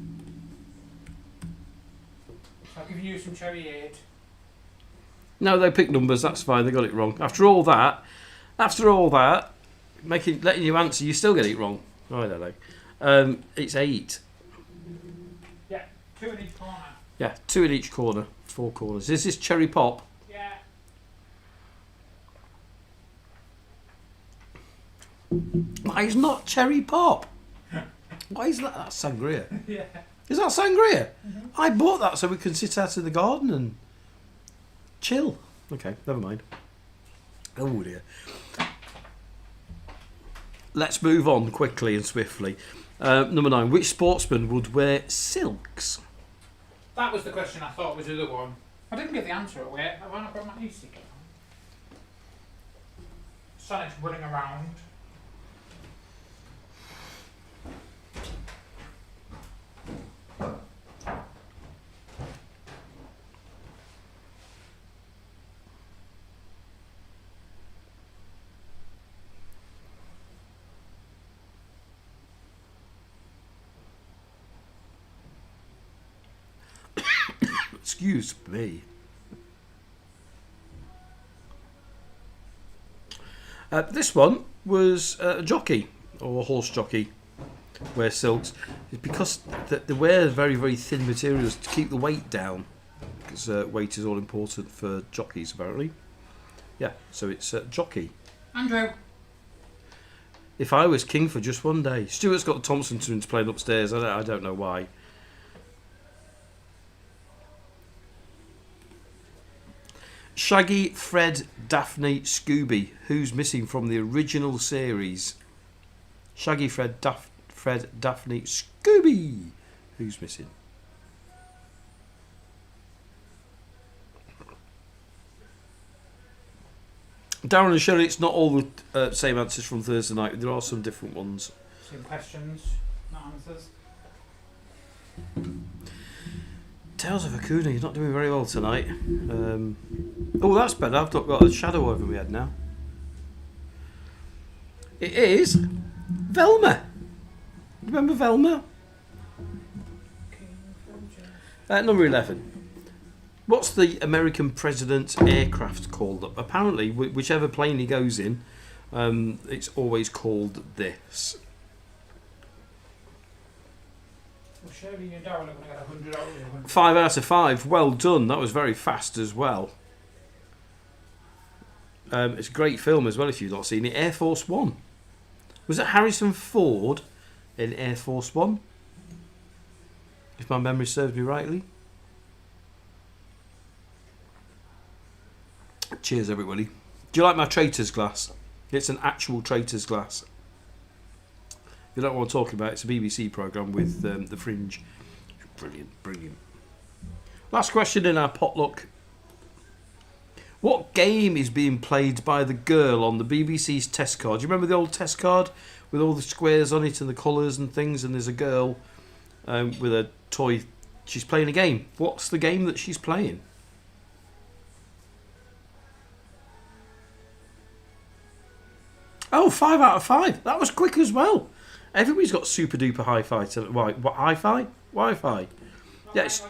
So I'll give you some cherry aid. No, they picked numbers. That's fine. They got it wrong. After all that, letting you answer, you still get it wrong. Oh, I don't know. It's 8. Yeah, 2 in each corner. Yeah, 2 in each corner. 4 corners. Is this cherry pop? Yeah. Why is not cherry pop? Why is that? That's sangria. Yeah. Is that sangria? I bought that so we can sit out in the garden and chill. Okay, never mind. Oh dear. Let's move on quickly and swiftly. Number 9. Which sportsman would wear silks? That was the question I thought was the other one. I didn't get the answer away. Have I not got my news sticker on? Sonic's running around. Excuse me. This one was a jockey or a horse jockey wear silks. It's because they wear very, very thin materials to keep the weight down. Because weight is all important for jockeys, apparently. Yeah, so it's jockey. Andrew. If I was king for just one day. Stuart's got the Thompson twins playing upstairs. I don't know why. Shaggy, Fred, Daphne, Scooby. Who's missing from the original series? Shaggy, Fred, Daphne, Scooby. Who's missing? Darren and Shirley, it's not all the same answers from Thursday night. There are some different ones. Same questions, not answers. Tales of Hakuna, you're not doing very well tonight. Oh, that's better. I've got a shadow over my head now. It is Velma. Remember Velma? Number 11. What's the American president's aircraft called? Apparently, whichever plane he goes in, it's always called this. Well, Shirley and Darren are going to get 100 out of it. 5 out of 5. Well done. That was very fast as well. It's a great film as well if you've not seen it. Air Force One. Was it Harrison Ford in Air Force One? If my memory serves me rightly. Cheers, everybody. Do you like my Traitor's glass? It's an actual Traitor's glass. If you don't know what I'm talking about, it's a BBC programme with The Fringe. Brilliant, brilliant. Last question in our potluck. What game is being played by the girl on the BBC's test card? Do you remember the old test card with all the squares on it and the colours and things? And there's a girl with a toy. She's playing a game. What's the game that she's playing? Oh, 5 out of 5. That was quick as well. Everybody's got super duper hi-fi. What, hi-fi? Wi-Fi? Yes.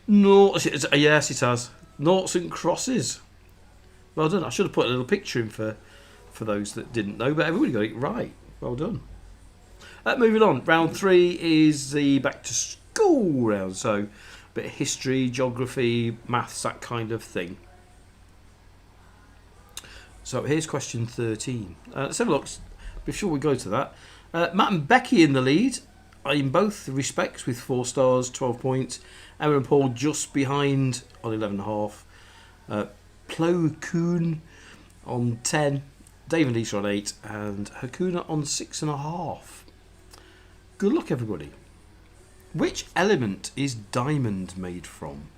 No, yes, it has. Noughts and crosses. Well done. I should have put a little picture in for those that didn't know, but everybody got it right. Well done. Moving on. Round 3 is the back to school round. So, a bit of history, geography, maths, that kind of thing. So here's question 13. Let's have a look before we go to that. Matt and Becky in the lead in both respects with 4 stars, 12 points. Emma and Paul just behind on 11.5. Plo Koon on 10. Dave and Lisa on 8. And Hakuna on 6.5. Good luck, everybody. Which element is diamond made from?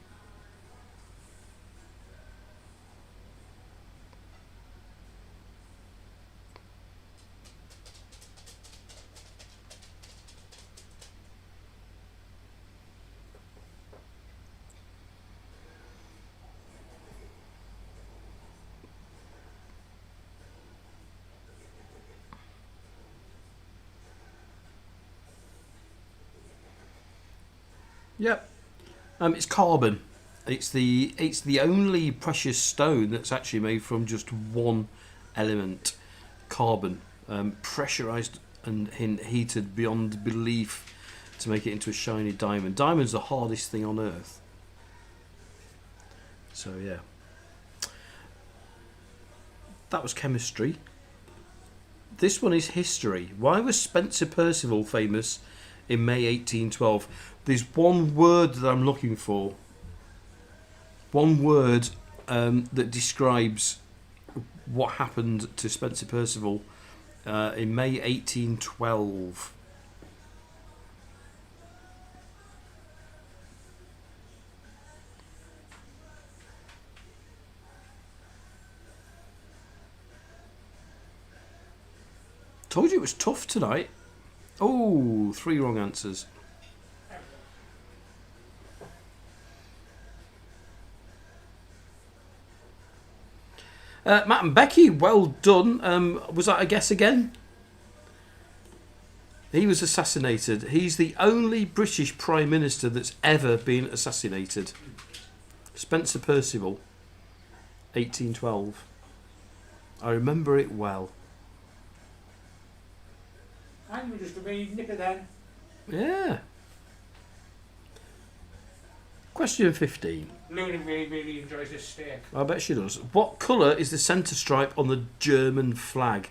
Yep. It's carbon. It's the only precious stone that's actually made from just one element, carbon, pressurized and heated beyond belief to make it into a shiny diamond. Diamond's the hardest thing on earth. So yeah. That was chemistry. This one is history. Why was Spencer Perceval famous in May 1812? There's one word that I'm looking for. One word that describes what happened to Spencer Perceval in May 1812. Told you it was tough tonight. Oh, 3 wrong answers. Matt and Becky, well done. Was that a guess again? He was assassinated. He's the only British Prime Minister that's ever been assassinated. Spencer Perceval, 1812. I remember it well. And you just be nipper then. Yeah. Question 15. Luna really enjoys this steak. I bet she does. What colour is the centre stripe on the German flag?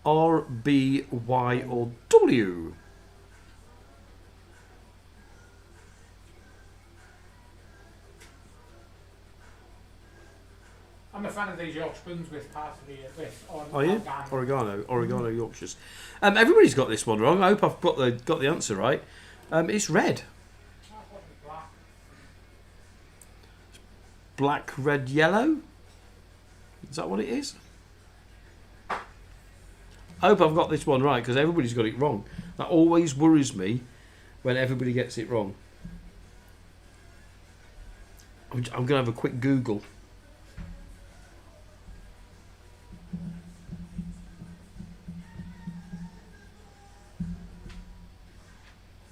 R, B, Y or W? I'm a fan of these York spoons with parsley with Are you? Oregano Yorkshires. Everybody's got this one wrong. I hope I've got the answer right. It's red. Black, red, yellow. Is that what it is? I hope I've got this one right because everybody's got it wrong. That always worries me when everybody gets it wrong. I'm going to have a quick Google.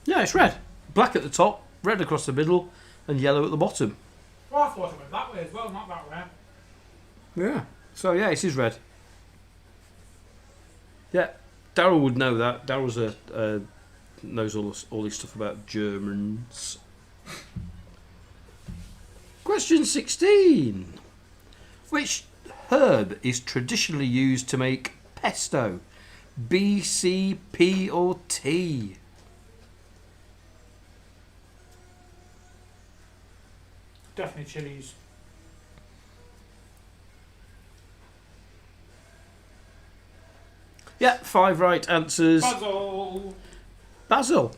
Yeah, it's red. Black at the top, red across the middle, and yellow at the bottom. Well, I thought it went that way as well, not that way. Yeah. So, yeah, it is red. Yeah. Daryl would know that. Daryl's knows all this stuff about Germans. Question 16. Which herb is traditionally used to make pesto? B, C, P or T? Definitely chilies. Yeah, 5 right answers. Basil.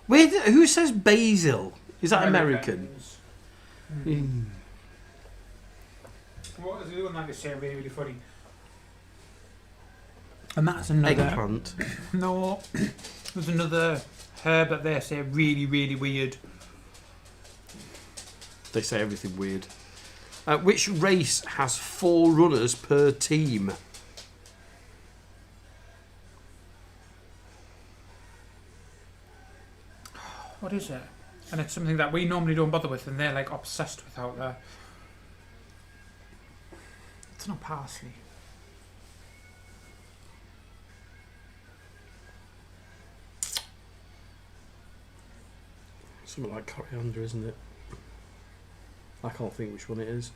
Who says basil? Is that American? What was the other one that they say really funny? And that's another... Eggplant. No. There's another herb that they say really weird. They say everything weird. Which race has 4 runners per team? What is it? And it's something that we normally don't bother with, and they're like obsessed with out there. It's not parsley. Something like coriander, isn't it? I can't think which one it is.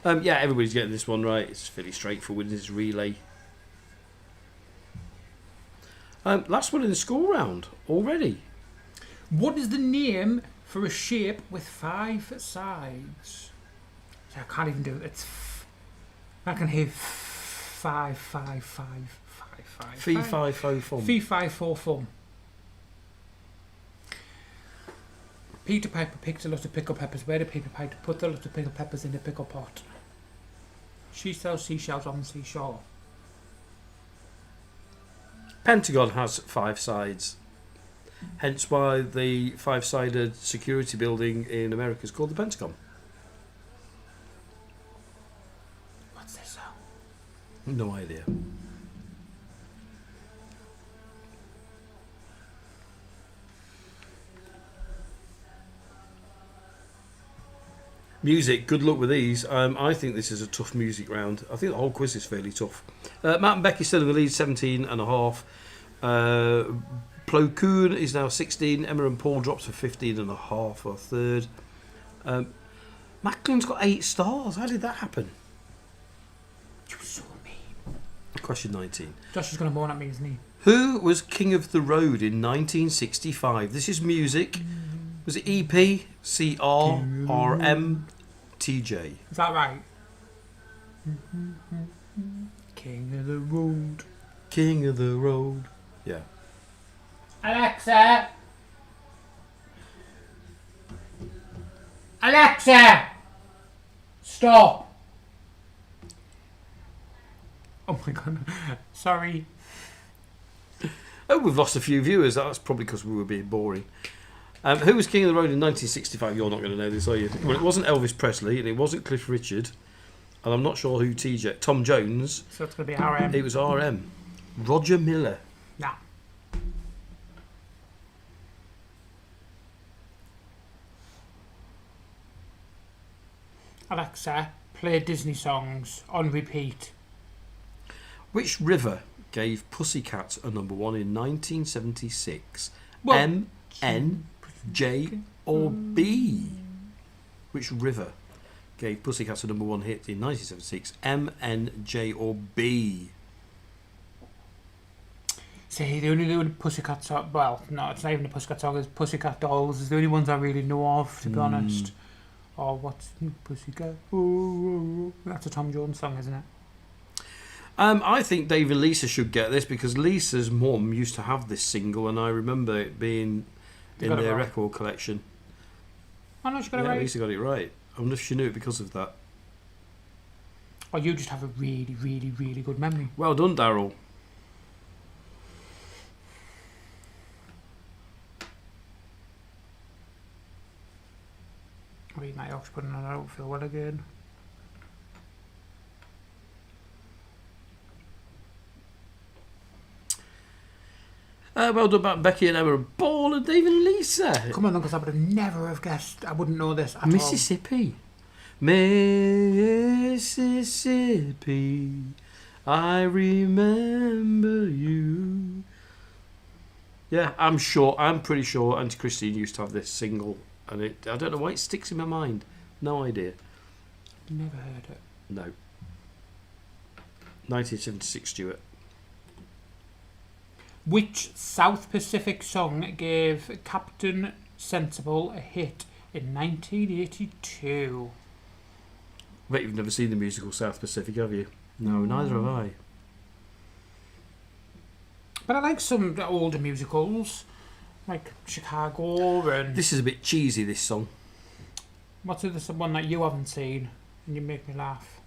Yeah, everybody's getting this one right. It's fairly straightforward. It's relay. Last one in the school round already. What is the name for a shape with 5 sides? I can't even do it. It's. I can hear 5, 5, 5, 5, 5. Fee, fi, fo, fum. Fee, fi, fo, fum. Peter Piper picked a lot of pickled peppers. Where did Peter Piper put a lot of pickled peppers in the pickle pot? She sells seashells on the seashore. Pentagon has 5 sides. Hence why the 5-sided security building in America is called the Pentagon. What's this? No idea. Music, good luck with these. I think this is a tough music round. I think the whole quiz is fairly tough. Matt and Becky still in the lead, 17 and a half. Plo Koon is now 16. Emma and Paul drops to 15 and a half for third. Macklin's got 8 stars. How did that happen? You saw me. Question 19. Josh is going to moan at me, isn't he? Who was King of the Road in 1965? This is music. Was it EP, CR, RM, TJ? Is that right? King of the Road. King of the Road. Yeah. Alexa! Alexa! Stop! Oh my god. Sorry. Oh, we've lost a few viewers. That's probably because we were being boring. Who was King of the Road in 1965? You're not going to know this, are you? Well, it wasn't Elvis Presley and it wasn't Cliff Richard. And I'm not sure who TJ... Tom Jones. So it's going to be RM. It was RM. Roger Miller. Nah. Alexa, play Disney songs on repeat. Which river gave Pussycat a number 1 in 1976? Well, M, N, J or B? Which river gave Pussycat a number 1 hit in 1976? M, N, J or B? See, the only Pussycat song... Well, no, it's not even a Pussycat song. It's Pussycat Dolls. It's the only ones I really know of, to be honest. Or what's Pussycat? Oh. That's a Tom Jones song, isn't it? I think Dave and Lisa should get this because Lisa's mum used to have this single and I remember it being in their record collection. Oh no, she got it right. Lisa got it right. I wonder if she knew it because of that. Or you just have a really, really, really good memory. Well done, Daryl. Or you might have to put in an outfield well again. Well done about Becky and Emma, Ball and Dave and Lisa. Come on, because I would have never have guessed. I wouldn't know this at Mississippi. Mississippi, I remember you. Yeah, I'm pretty sure Auntie Christine used to have this single, and I don't know why it sticks in my mind. No idea. Never heard it. No. 1976, Stuart. Which South Pacific song gave Captain Sensible a hit in 1982? I bet you've never seen the musical South Pacific, have you? No, neither have I. But I like some older musicals, like Chicago and... This is a bit cheesy, this song. What's the one that you haven't seen and you make me laugh?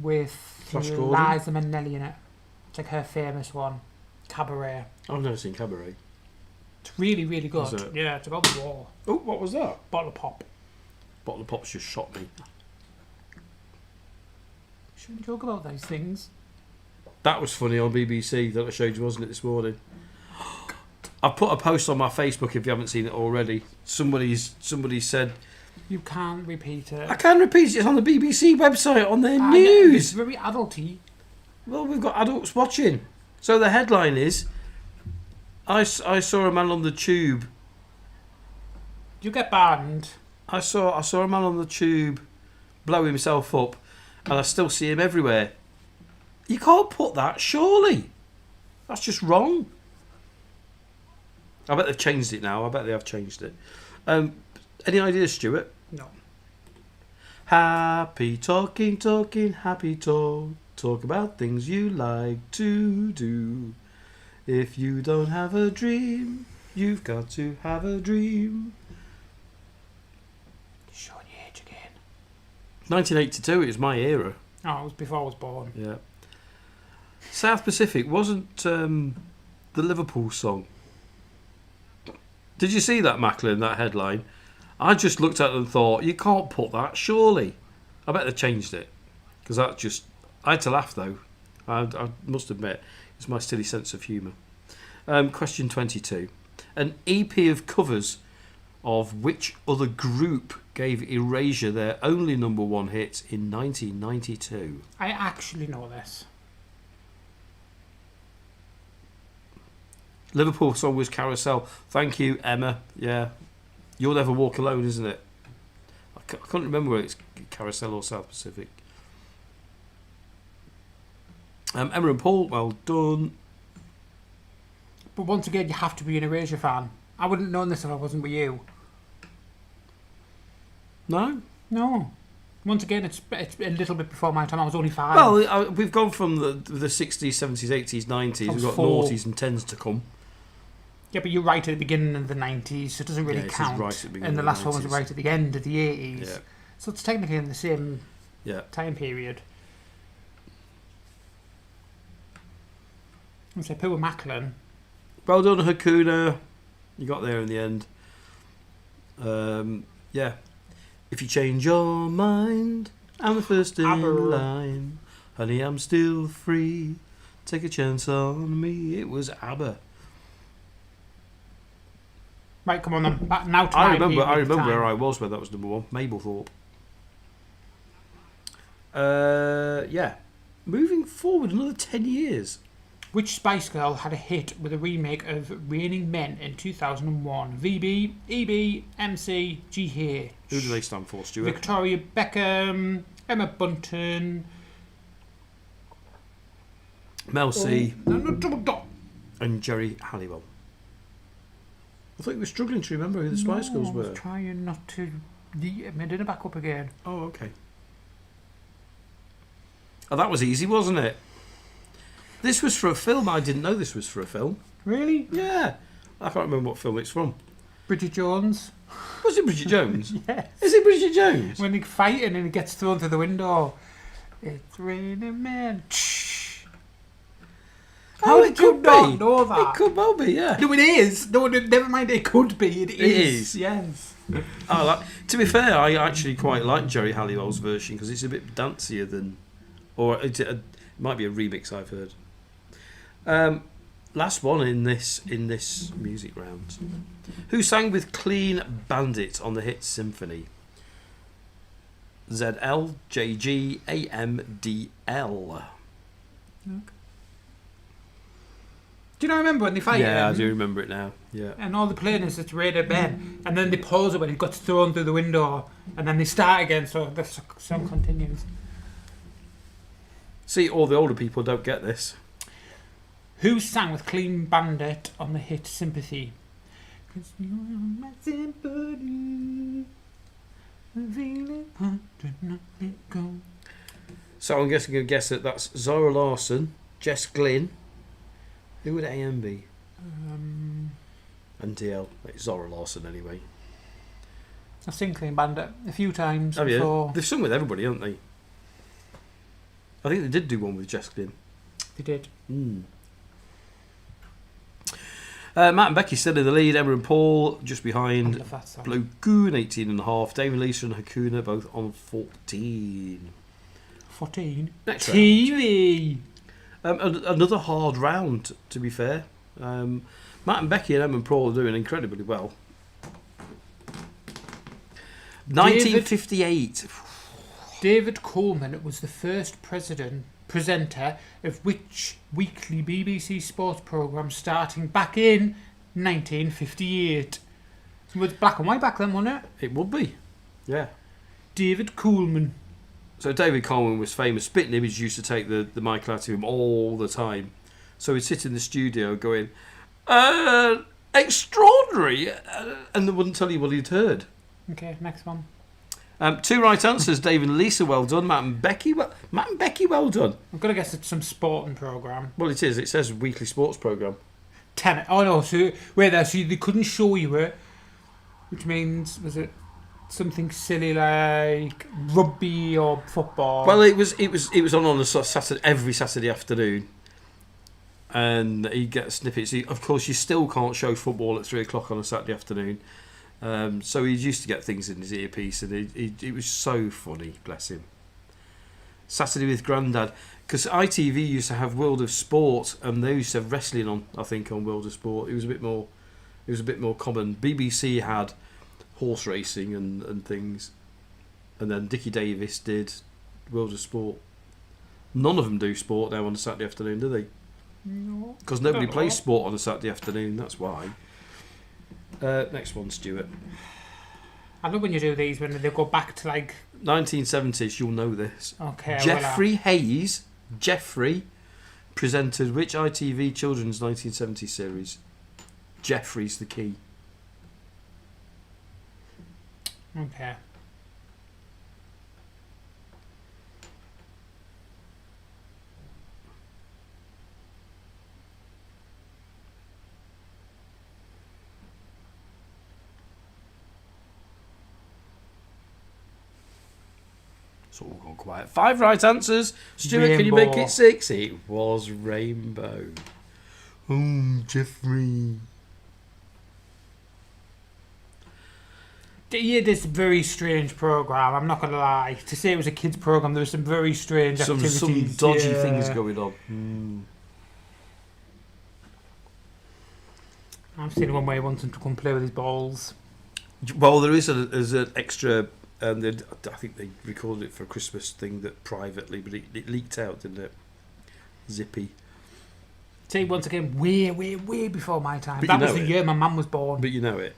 With Liza Minnelli in it. It's like her famous one. Cabaret. I've never seen Cabaret. It's really, really good. Yeah, it's about the war. Oh, what was that? Bottle of pop. Bottle of pop's just shot me. Shouldn't we talk about those things? That was funny on BBC that I showed you, wasn't it, this morning? I put a post on my Facebook if you haven't seen it already. Somebody said... You can't repeat it. I can repeat it. It's on the BBC website, on their news. It's very adulty. Well, we've got adults watching. So the headline is... I saw a man on the tube. You get banned. I saw a man on the tube blow himself up, and I still see him everywhere. You can't put that, surely. That's just wrong. I bet they've changed it now. I bet they have changed it. Any ideas, Stuart? No. Happy talking, happy talk. Talk about things you like to do. If you don't have a dream, you've got to have a dream. Showing your age again. 1982, it was my era. Oh, it was before I was born. Yeah. South Pacific wasn't the Liverpool song. Did you see that, Macklin, that headline? I just looked at it and thought, you can't put that, surely. I bet they changed it. Because that just... I had to laugh, though. I must admit. It's my silly sense of humour. Question 22. An EP of covers of which other group gave Erasure their only number 1 hit in 1992? I actually know this. Liverpool song was Carousel. Thank you, Emma. Yeah. You'll Never Walk Alone, isn't it? I can't remember whether it's Carousel or South Pacific. Emma and Paul, well done. But once again, you have to be an Erasure fan. I wouldn't have known this if I wasn't with you. No? No. Once again, it's a little bit before my time. I was only 5. Well, we've gone from the 60s, 70s, 80s, 90s. We've got 4. noughties and 10s to come. Yeah, but you're right at the beginning of the 90s, so it doesn't really Yeah, it is count. right at the beginning And the of last the one was 90s. right at the end of the 80s. Yeah. So it's technically in the same Yeah. time period. I'm say Pua Macklin. Well done, Hakuna. You got there in the end. Yeah. If you change your mind, I'm the first in Aber. line. Honey, I'm still free. Take a chance on me. It was ABBA. Right, come on then. Back now to I my remember period of where time. I was where that was number 1. Mablethorpe. Yeah. Moving forward another 10 years. Which Spice Girl had a hit with a remake of Raining Men in 2001? VB, EB, MC, GH. Who do they stand for, Stuart? Victoria Beckham, Emma Bunton. Mel C. Double dot. and Jerry Halliwell. I thought you were struggling to remember who the Spice Girls I were. was trying not to. I did it back up again. Oh, okay. Oh, that was easy, wasn't it? This was for a film. I didn't know this was for a film. Really? Yeah. I can't remember what film it's from. Bridget Jones. Was it Bridget Jones? Yes. Is it Bridget Jones? When they're fighting and he gets thrown through the window. It's raining men. How did you not know that? It could well be, yeah. No, it is. No, never mind. It could be. It is. Yes. To be fair, I actually quite like Jerry Halliwell's version because it's a bit dancier than, or it might be a remix I've heard. Last one in this music round. Who sang with Clean Bandit on the hit Symphony? ZL, JG, AMDL. Okay. Do you not remember when they fight? Yeah, I do remember it now. Yeah. And all the playing is it's Raider Ben, and then they pause it when he got thrown through the window, and then they start again. So the song continues. See, all the older people don't get this. Who sang with Clean Bandit on the hit Sympathy? 'Cause you are my sympathy. I'm feeling hard to not let go. So I'm guessing going to guess that that's Zara Larsson, Jess Glynn. Who would AM be? And DL. It's Zara Larsson anyway. I've seen Clean Bandit a few times Have before. you? They've sung with everybody, haven't they? I think they did do one with Jess Glynn. They did. Matt and Becky still in the lead. Emma and Paul just I behind. love that song. Blue Goon 18.5. David Lisa and Hakuna both on 14. 14. Next TV. Another hard round, to be fair. Matt and Becky and Emma and Paul are doing incredibly well. 1958. David Coleman was the first presenter of which weekly BBC sports programme starting back in 1958. It was black and white back then, wasn't it? It would be. Yeah. David Coleman. So David Coleman was famous. Spitting Image used to take the mic out to him all the time. So he'd sit in the studio going, extraordinary, and they wouldn't tell you what he'd heard. Okay, next one. 2 right answers, Dave and Lisa, well done. Matt and Becky, well done. I'm going to guess it's some sporting programme. Well, it is. It says weekly sports programme. Tennis. Oh no, so wait there, so they couldn't show you it, which means, was it something silly like rugby or football? Well, it was on a Saturday, every Saturday afternoon, and you get snippets. Of course, you still can't show football at 3 o'clock on a Saturday afternoon. So he used to get things in his earpiece, and it was so funny, bless him. Saturday with Grandad, because ITV used to have World of Sport, and they used to have wrestling on. I think on World of Sport, it was a bit more common. BBC had horse racing and things, and then Dickie Davis did World of Sport. None of them do sport now on a Saturday afternoon, do they? No. Because nobody plays sport on a Saturday afternoon. That's why. Next one, Stuart. I love when you do these when they go back to like 1970s. You'll know this. okay. Jeffrey Hayes. Jeffrey presented which ITV children's 1970s series? Jeffrey's the key. Okay. It's all gone quiet. 5 right answers. Stuart, can you make Rainbow. it 6? It was Rainbow. Oh, Jeffrey. Yeah, this very strange programme, I'm not going to lie. To say it was a kids' programme, there was some very strange activities. Some dodgy things going on. I've seen one where he wants him to come play with his balls. Well, there's an extra... I think they recorded it for a Christmas thing that privately, but it leaked out, didn't it? Zippy. See, once again, way before my time. But that you was know the it. year my mum was born. But you know it.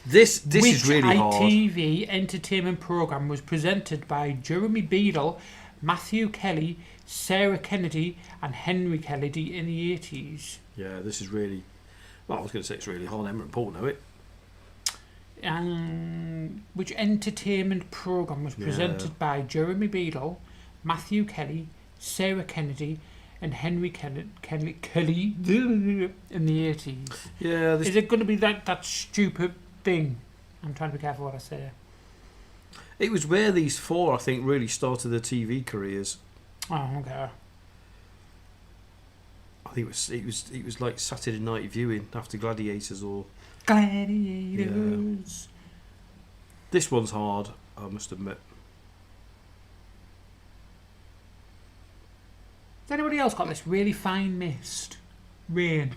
This is really hard. Which ITV entertainment programme was presented by Jeremy Beadle, Matthew Kelly, Sarah Kennedy and Henry Kennedy in the 80s? Yeah, this is really... Well, I was going to say it's really hard. Emma and Paul know it. Which entertainment programme was presented by Jeremy Beadle, Matthew Kelly, Sarah Kennedy and Henry Kelly in the 80s? Yeah. Is it going to be that stupid thing? I'm trying to be careful what I say. It was where these 4, I think, really started their TV careers. Oh, okay. I think it was like Saturday night viewing after Gladiators or... Gladiators. Yeah. This one's hard, I must admit. Has anybody else got this really fine mist? Rain.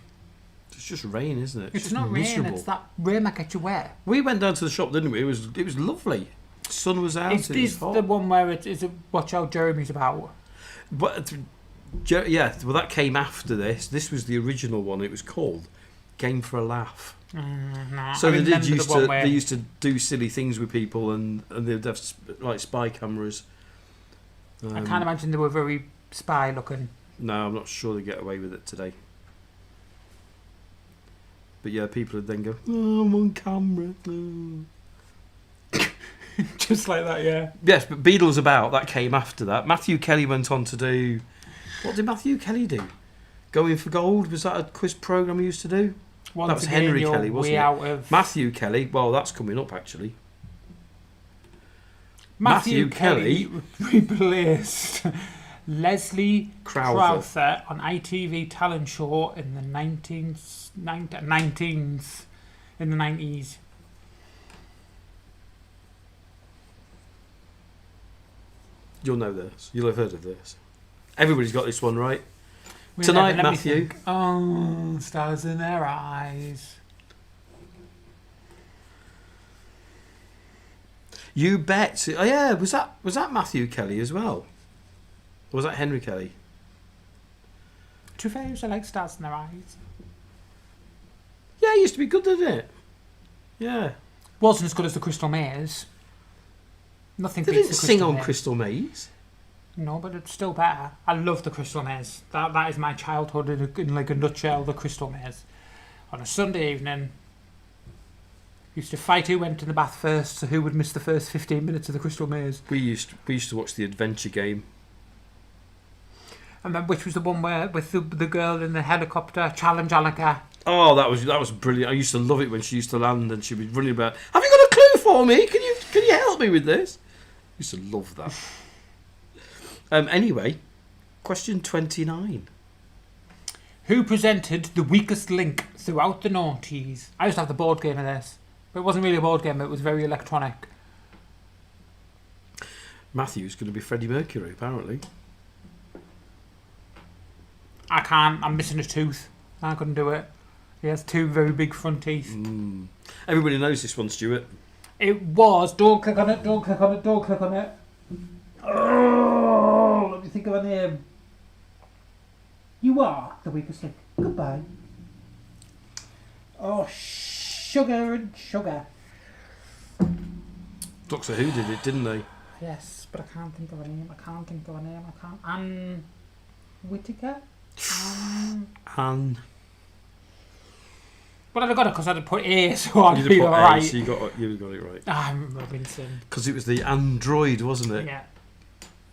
It's just rain, isn't it? It's just not miserable. rain, it's that rain that gets you wet. We went down to the shop, didn't we? It was lovely. The sun was out. Is this the one where it's Watch Out Jeremy's about? But, yeah, well, that came after this. This was the original one. It was called Game for a Laugh. No, So I they used to do silly things with people, and they'd have like spy cameras. I can't imagine they were very spy looking. No, I'm not sure they get away with it today. But yeah, people would then go, "Oh, I'm on camera." No. Just like that, yeah. Yes, but Beadle's About, that came after that. Matthew Kelly went on to do... What did Matthew Kelly do? Going for Gold? Was that a quiz programme he used to do? Once that was again, Henry you're Kelly, wasn't way it? Out of... Matthew Kelly, well, that's coming up, actually. Matthew Kelly replaced Leslie Crowther on ITV talent show in the 19s, in the 90s. You'll know this. You'll have heard of this. Everybody's got this one, right? Tonight, Matthew. Oh, stars in their eyes. You bet. Oh yeah, was that Matthew Kelly as well? Or was that Henry Kelly? To be fair, I like stars in their eyes. Yeah, it used to be good, didn't it? Yeah. Wasn't as good as the Crystal Maze. Nothing They beats didn't the sing Crystal on Maze. Crystal Maze. No, but it's still better. I love the Crystal Maze. That is my childhood in like a nutshell. The Crystal Maze. On a Sunday evening, used to fight who went to the bath first, so who would miss the first 15 minutes of the Crystal Maze. We used to watch the Adventure Game. And then which was the one where with the girl in the helicopter, Challenge Annika. Oh, that was brilliant. I used to love it when she used to land and she'd be running about. Have you got a clue for me? Can you help me with this? I used to love that. Anyway, question 29. Who presented The Weakest Link throughout the noughties? I used to have the board game of this. But it wasn't really a board game, it was very electronic. Matthew's going to be Freddie Mercury, apparently. I can't, I'm missing a tooth. I couldn't do it. He has 2 very big front teeth. Everybody knows this one, Stuart. It was, don't click on it, don't click on it, don't click on it. Oh, let me think of a name. You are The Weakest Link. Goodbye. Oh, sugar and sugar. Doctor Who did it, didn't they? Yes, but I can't think of a name. Whittaker? Anne. Well, I got it because I had to put A, so I'd You'd be have put alright. A, so you got it right. I'm Robinson. Because it was the android, wasn't it? Yeah.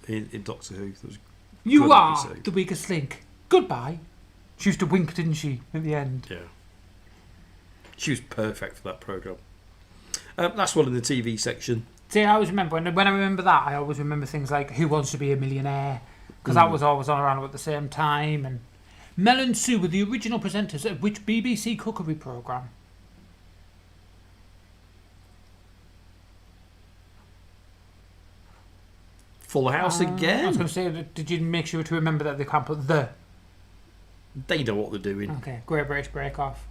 In Doctor Who. That was You good are episode. the weakest link. Goodbye. She used to wink, didn't she, at the end? Yeah. She was perfect for that programme. Last one in the TV section. See, I always remember, when I remember that, I always remember things like Who Wants to Be a Millionaire? Because that was always on around at the same time. And Mel and Sue were the original presenters of which BBC cookery programme? Full House I was again. going to say, did you make sure to remember that they can't put the? They know what they're doing. Okay, Great British Bake Off.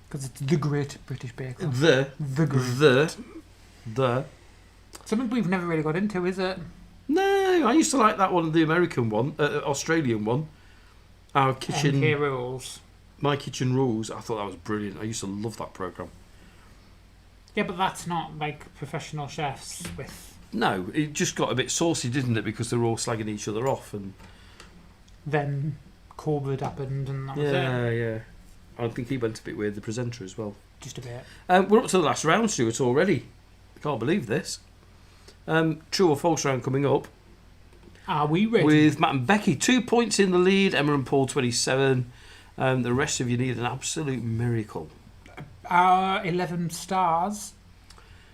Because it's the Great British Bake Off. The Something we've never really got into, is it? No, I used to like that one, the American one, Australian one. Our Kitchen, MK Rules. My Kitchen Rules. I thought that was brilliant. I used to love that programme. Yeah, but that's not like professional chefs with... No, it just got a bit saucy, didn't it? Because they were all slagging each other off. And Then COVID happened and that was it. yeah. I think he went a bit weird, the presenter as well. Just a bit. We're up to the last round, Stuart, already. I can't believe this. True or false round coming up. Are we ready? With Matt and Becky, 2 points in the lead. Emma and Paul, 27. The rest of you need an absolute miracle. 11 stars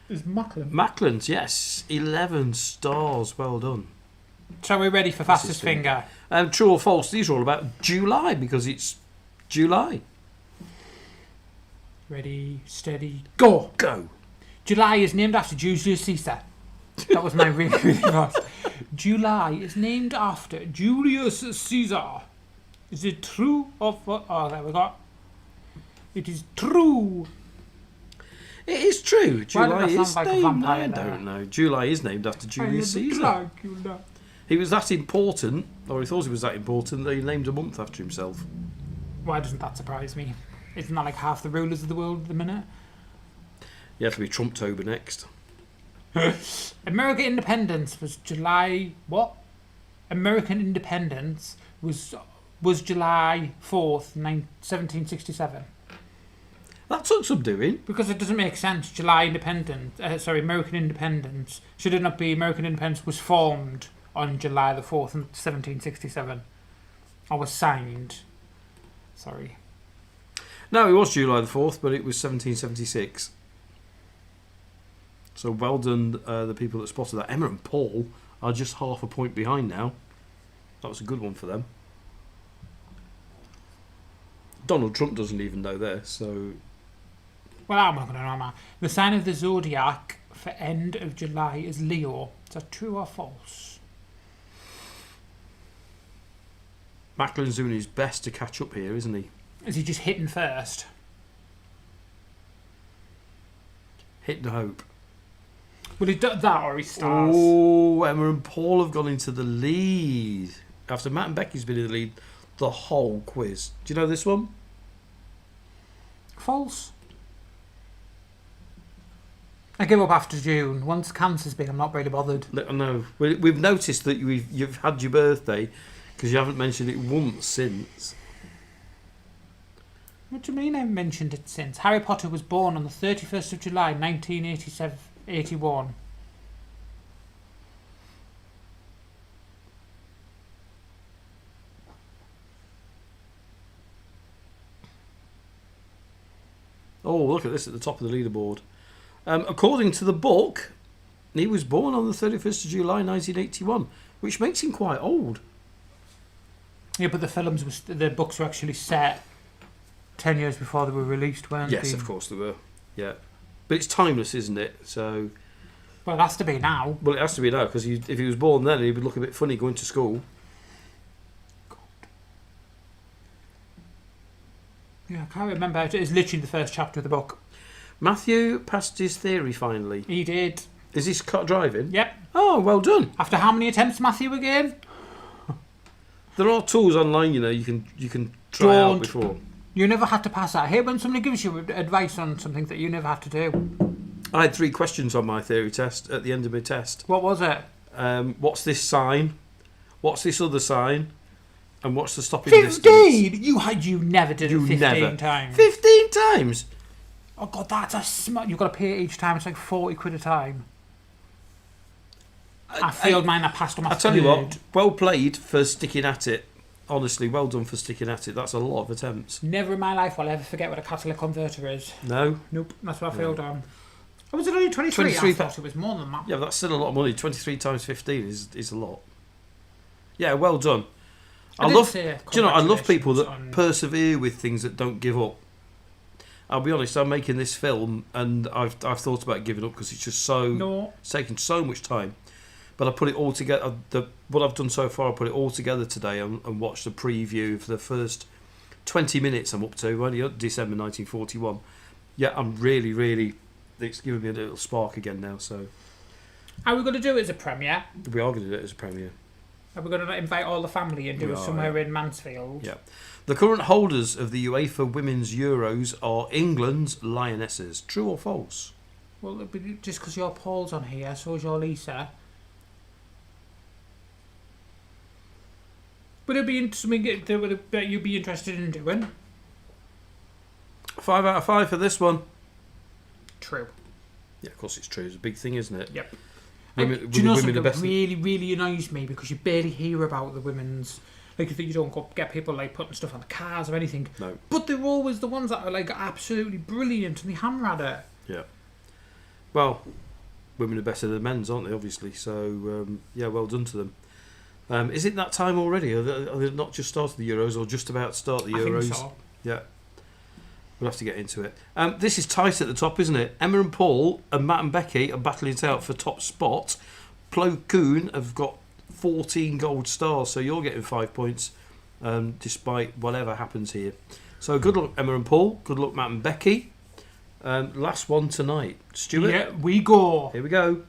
is Macklin. Macklin's, yes. 11 stars. Well done. So we're ready for Fastest Finger. True or false, these are all about July because it's July. Ready, steady, go. Go. July is named after Julius Caesar. That was my really, really fast. July is named after Julius Caesar. Is it true or false? Oh, there we go. It is true. It is true. July did that is sound like a named. vampire I there? don't know. July is named after Julius Caesar. Dracula. He was that important, or he thought he was that important, that he named a month after himself. Why doesn't that surprise me? Isn't that like half the rulers of the world at the minute? Yeah, it'll be Trumptober next. American independence was July... What? American independence was July 4th, 1767. That took some doing. Because it doesn't make sense. American independence. Should it not be American independence was formed on July the 4th, 1767? Or was signed. Sorry. No, it was July the 4th, but it was 1776. So well done, the people that spotted that. Emma and Paul are just half a point behind now. That was a good one for them. Donald Trump doesn't even know this, so... Well, I'm not going to know, man. The sign of the zodiac for end of July is Leo. Is that true or false? Macklin's doing his best to catch up here, isn't he? Is he just hitting first? Hit the hope. Will he do that or he stars? Oh, Emma and Paul have gone into the lead. After Matt and Becky's been in the lead the whole quiz. Do you know this one? False. I give up after June. Once cancer's been, I'm not really bothered. No. We've noticed that you've had your birthday because you haven't mentioned it once since. What do you mean I haven't mentioned it since? Harry Potter was born on the 31st of July, 1981. Oh, look at this at the top of the leaderboard. According to the book, he was born on the 31st of July 1981, which makes him quite old. Yeah, but the books were actually set 10 years before they were released, weren't they? Yes, of course they were. Yeah. But it's timeless, isn't it? So... Well, it has to be now. Well, it has to be now, because if he was born then, he would look a bit funny going to school. Yeah, I can't remember. It's literally the first chapter of the book. Matthew passed his theory finally. He did. Is this car driving? Yep. Oh, well done. After how many attempts, Matthew, again? There are tools online, you can try out before. You never had to pass that. I hate when somebody gives you advice on something that you never have to do. I had 3 questions on my theory test at the end of my test. What was it? What's this sign? What's this other sign? And what's the stopping distance? 15! You never did it 15 times. 15 times? Oh, God, that's a smart... You've got to pay it each time. It's like 40 quid a time. I failed mine. I passed on my I tell you what, well played for sticking at it. Honestly, well done for sticking at it. That's a lot of attempts. Never in my life will I ever forget what a catalytic converter is. No? Nope, that's what I failed on. Oh, was it only 23? I thought it was more than that. Yeah, but that's still a lot of money. 23 times 15 is a lot. Yeah, well done. I love people that persevere with things that don't give up. I'll be honest, I'm making this film and I've thought about giving up because it's just it's taken so much time. But I put it all together. What I've done so far, I put it all together today and watched the preview for the first 20 minutes. I'm up to only December 1941. Yeah, I'm really. It's given me a little spark again now. So, are we going to do it as a premiere? We are going to do it as a premiere. Are we going to invite all the family and do it somewhere in Mansfield? Yeah. The current holders of the UEFA Women's Euros are England's Lionesses. True or false? Well, just because your Paul's on here, so is your Lisa. Would it be something that you'd be interested in doing? 5 out of 5 for this one. True. Yeah, of course it's true. It's a big thing, isn't it? Yep. Do you know something that really annoys me? Because you barely hear about the women's... Like, you don't get people like putting stuff on the cars or anything. No. But they're always the ones that are like absolutely brilliant and they hammer at it. Yeah. Well, women are better than men's, aren't they, obviously? So, yeah, well done to them. Is it that time already? Are they not just started the Euros or just about to start the Euros? I think so. Yeah. We'll have to get into it. This is tight at the top, isn't it? Emma and Paul and Matt and Becky are battling it out for top spot. Plo Koon have got 14 gold stars, so you're getting 5 points despite whatever happens here. So good luck, Emma and Paul. Good luck, Matt and Becky. Last one tonight. Stuart? Yeah, we go. Here we go.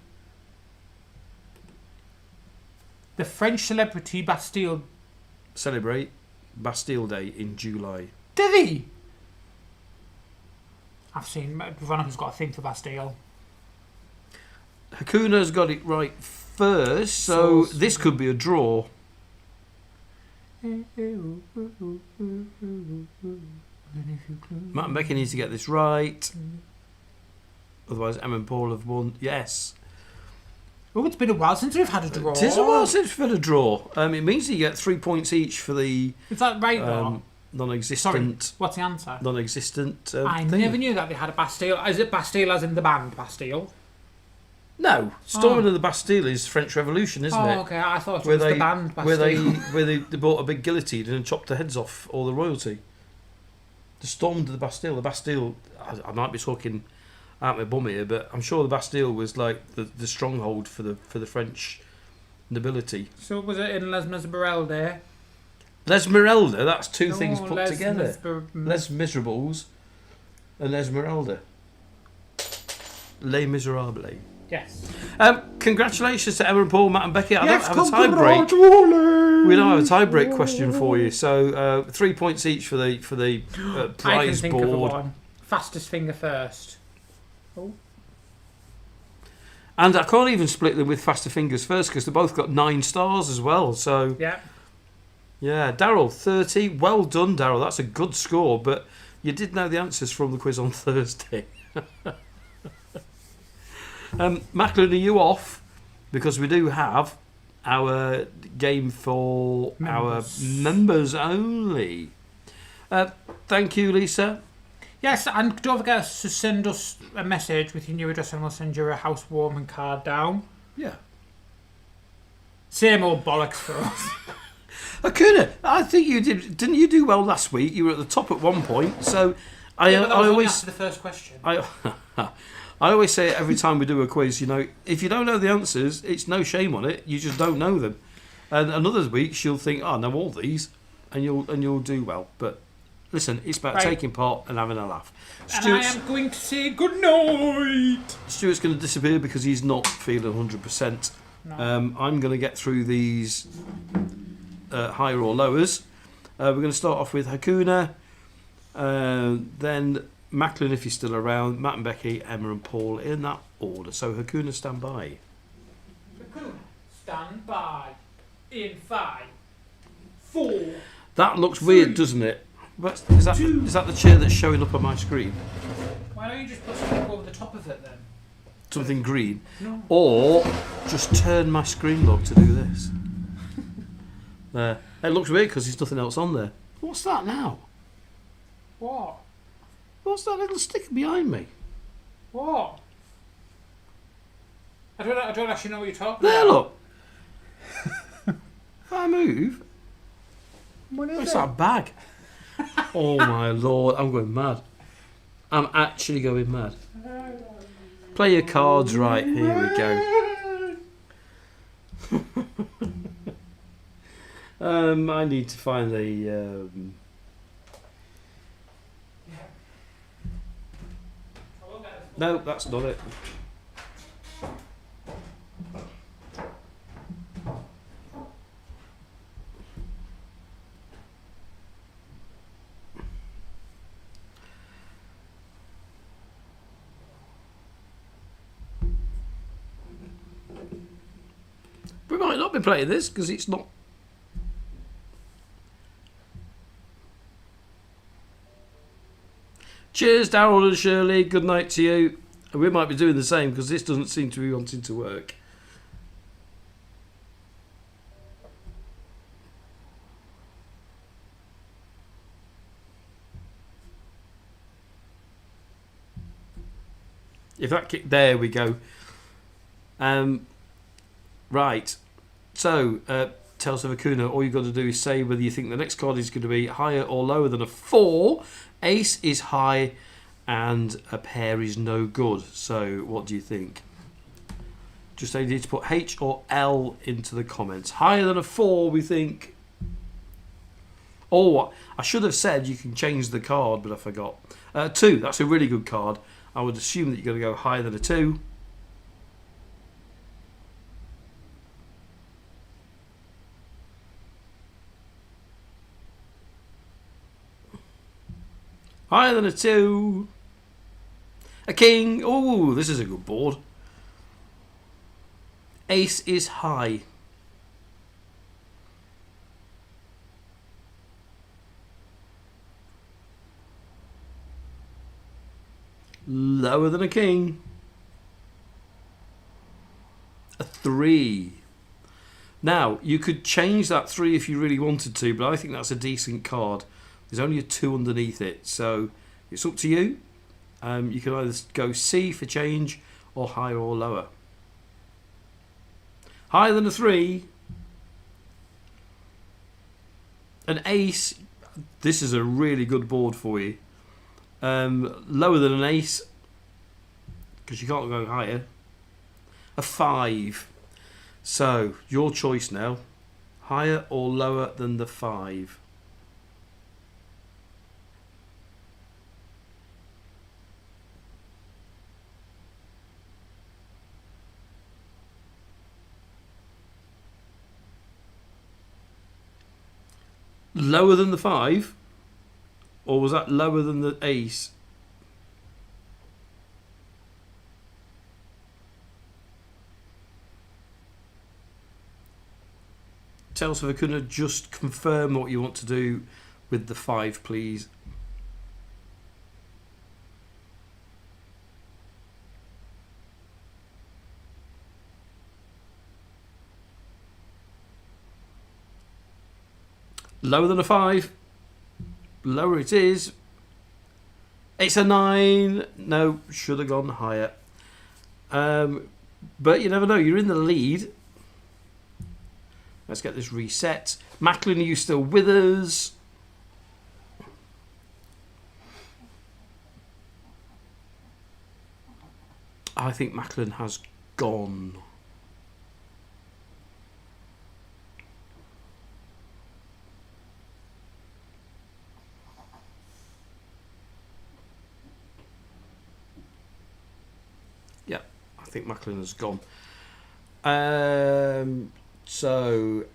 The French celebrity Bastille... Celebrate Bastille Day in July. Did he? I've seen... Veronica's got a thing for Bastille. Hakuna's got it right first, so this could be a draw. Matt and Becky need to get this right. Otherwise, Emma and Paul have won. Yes. Oh, it's been a while since we've had a draw. It is a while since we've had a draw. It means you get 3 points each for the... Is that right, though? Non-existent... Sorry, what's the answer? Non-existent I thing. never knew that they had a Bastille. Is it Bastille as in the band Bastille? No. Storming of the Bastille is French Revolution, isn't it? Oh, okay. I thought it was the band Bastille. Where they bought a big guillotine and chopped the heads off all the royalty. The storm of the Bastille. The Bastille... I might be talking... out my bum here, but I'm sure the Bastille was like the stronghold for the French nobility. So was it in Les Miserables? Les Merelda, that's two things put together. Les Miserables and Les Merelda. Les Miserables. Yes. Congratulations to Emma and Paul, Matt and Becky. I don't have a tie break. We don't have a tie break question for you. So 3 points each for the prize I can think board. of one. Fastest finger first. Oh. And I can't even split them with faster fingers first because they both got 9 stars as well. So yeah, Daryl 30. Well done, Daryl. That's a good score. But you did know the answers from the quiz on Thursday. Macklin, are you off? Because we do have our game for our members only. Thank you, Lisa. Yes, and don't forget to send us a message with your new address and we'll send you a housewarming card down. Yeah. Same old bollocks for us. Hakuna, I think you did. Didn't you do well last week? You were at the top at one point. So I always after the first question. I always say it every time we do a quiz. You know, if you don't know the answers, it's no shame on it. You just don't know them. And another week you'll think, "Oh, I know all these," and you'll do well. But listen, it's about taking part and having a laugh. And I am going to say good night. Stuart's going to disappear because he's not feeling 100%. No. I'm going to get through these higher or lowers. We're going to start off with Hakuna, then Macklin if he's still around, Matt and Becky, Emma and Paul in that order. So Hakuna, stand by. Hakuna, stand by. In 5, 4... That looks weird, doesn't it? But is that the chair that's showing up on my screen? Why don't you just put something over the top of it then? Something green? No. Or just turn my screen lock to do this. There. It looks weird because there's nothing else on there. What's that now? What? What's that little sticker behind me? What? I don't actually know what you're talking There, about. look. If I move, What is it's it? that bag. Oh my lord, I'm going mad. I'm actually going mad. Play your cards right. Here we go. I need to find the. No, that's not it. We might not be playing this because it's not. Cheers, Darryl and Shirley. Good night to you. And we might be doing the same because this doesn't seem to be wanting to work. If that there we go. Right. So, Tales of Akuna, all you've got to do is say whether you think the next card is going to be higher or lower than a 4. Ace is high and a pair is no good. So, what do you think? Just say you need to put H or L into the comments. Higher than a 4, we think. Or, I should have said you can change the card, but I forgot. 2, that's a really good card. I would assume that you're going to go higher than a 2. Higher than a 2. A king. Oh, this is a good board. Ace is high. Lower than a king. A 3. Now, you could change that 3 if you really wanted to, but I think that's a decent card. There's only a 2 underneath it, so it's up to you. You can either go C for change, or higher or lower. Higher than a 3. An ace. This is a really good board for you. Lower than an ace, because you can't go higher. A 5. So, your choice now. Higher or lower than the 5. Lower than the 5? Or was that lower than the ace? Tales of Akuna, just confirm what you want to do with the 5, please. Lower than a 5. Lower it is. It's a 9. No, should have gone higher. But you never know. You're in the lead. Let's get this reset. Macklin, are you still with us? I think Macklin has gone. Yeah, I think Macklin has gone. So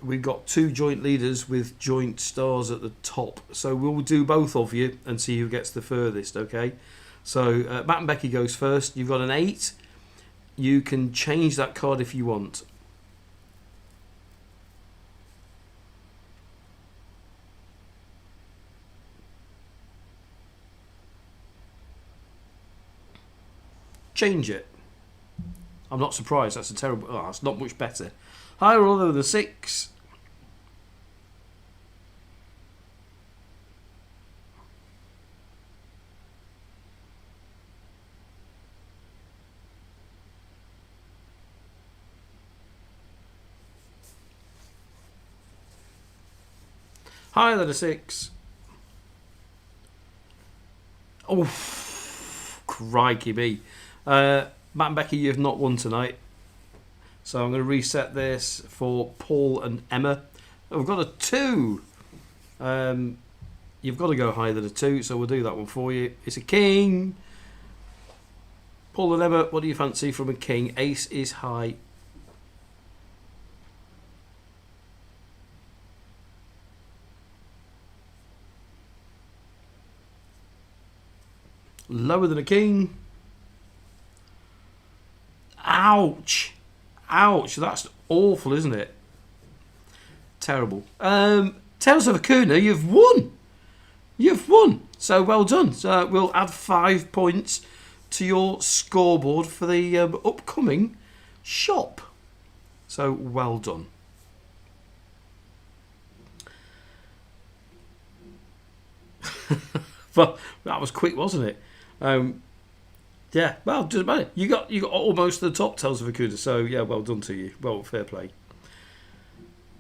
we've got 2 joint leaders with joint stars at the top. So we'll do both of you and see who gets the furthest, okay? So Matt and Becky goes first. You've got an 8. You can change that card if you want. change it. I'm not surprised. That's a terrible. Oh, that's not much better. Higher or lower than 6? Higher than a 6. Oh, crikey me. Matt and Becky, you've not won tonight. So I'm going to reset this for Paul and Emma. Oh, we've got a 2. You've got to go higher than a 2, so we'll do that one for you. It's a king. Paul and Emma, what do you fancy from a king? Ace is high. Lower than a king. Ouch. Ouch. That's awful, isn't it? Terrible. Tales of Akuna, you've won. You've won. So well done. So we'll add 5 points to your scoreboard for the upcoming shop. So well done. Well, that was quick, wasn't it? Yeah, well, doesn't matter. You got almost to the top, Tales of Akuna. So yeah, well done to you. Well, fair play.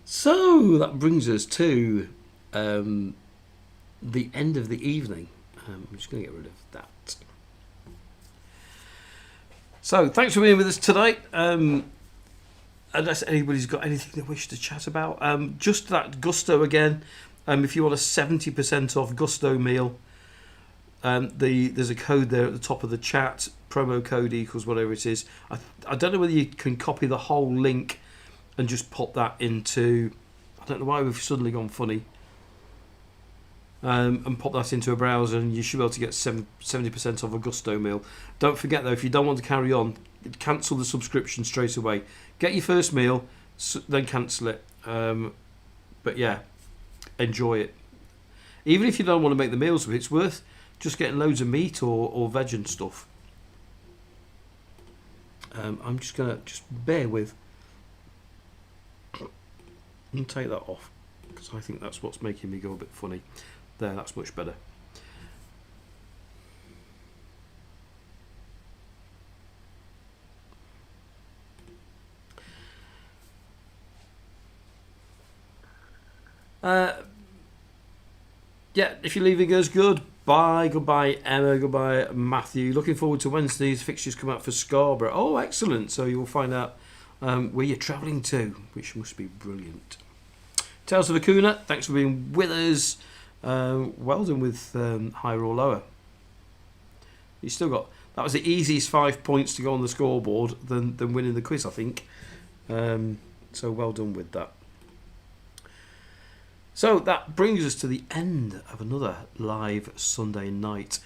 So that brings us to the end of the evening. I'm just going to get rid of that. So thanks for being with us tonight. Unless anybody's got anything they wish to chat about, just that Gusto again. If you want a 70% off Gusto meal. There's a code there at the top of the chat. Promo code equals whatever it is. I don't know whether you can copy the whole link and just pop that into. I don't know why we've suddenly gone funny. And pop that into a browser, and you should be able to get 70% off a Gusto meal. Don't forget though, if you don't want to carry on, cancel the subscription straight away. Get your first meal, then cancel it. But yeah, enjoy it. Even if you don't want to make the meals, it's worth just getting loads of meat or veg and stuff. I'm just going to bear with and take that off, because I think that's what's making me go a bit funny. There, that's much better. Yeah, if you're leaving us, goodbye Emma, goodbye Matthew. Looking forward to Wednesday's fixtures come out for Scarborough. Oh, excellent. So you'll find out where you're travelling to, which must be brilliant. Tales of Akuna, thanks for being with us. Well done with higher or lower. You still got, that was the easiest 5 points to go on the scoreboard than winning the quiz, I think. So well done with that. So that brings us to the end of another live Sunday night.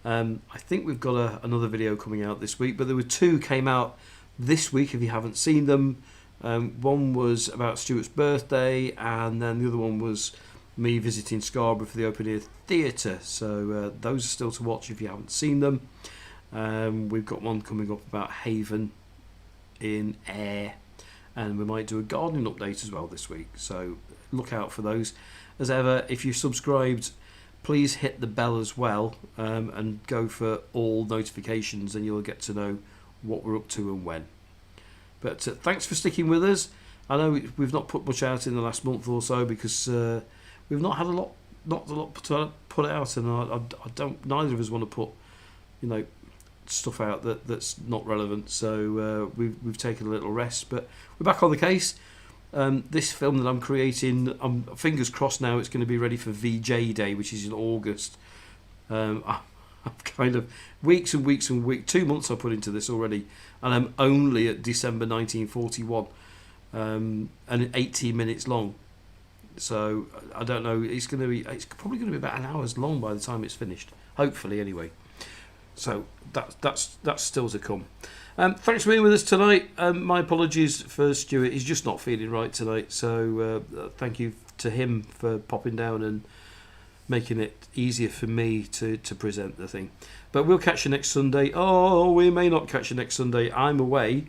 I think we've got another video coming out this week, but there were 2 came out this week if you haven't seen them. One was about Stuart's birthday, and then the other one was me visiting Scarborough for the open air theatre. So those are still to watch if you haven't seen them. We've got one coming up about Haven in Ayr, and we might do a gardening update as well this week. So look out for those. As ever, if you're subscribed, please hit the bell as well, and go for all notifications, and you'll get to know what we're up to and when. But thanks for sticking with us. I know we've not put much out in the last month or so because we've not had a lot to put out, and I don't. Neither of us want to put, stuff out that's not relevant. So we've taken a little rest, but we're back on the case. This film that I'm creating, I'm fingers crossed now it's going to be ready for VJ Day, which is in August. I've kind of weeks and weeks, 2 months I put into this already, and I'm only at December 1941, and 18 minutes long. So I don't know. It's probably going to be about an hour's long by the time it's finished. Hopefully, anyway. So that's still to come. Thanks for being with us tonight. My apologies for Stuart. He's just not feeling right tonight. So thank you to him for popping down and making it easier for me to present the thing. But we'll catch you next Sunday. Oh, we may not catch you next Sunday. I'm away,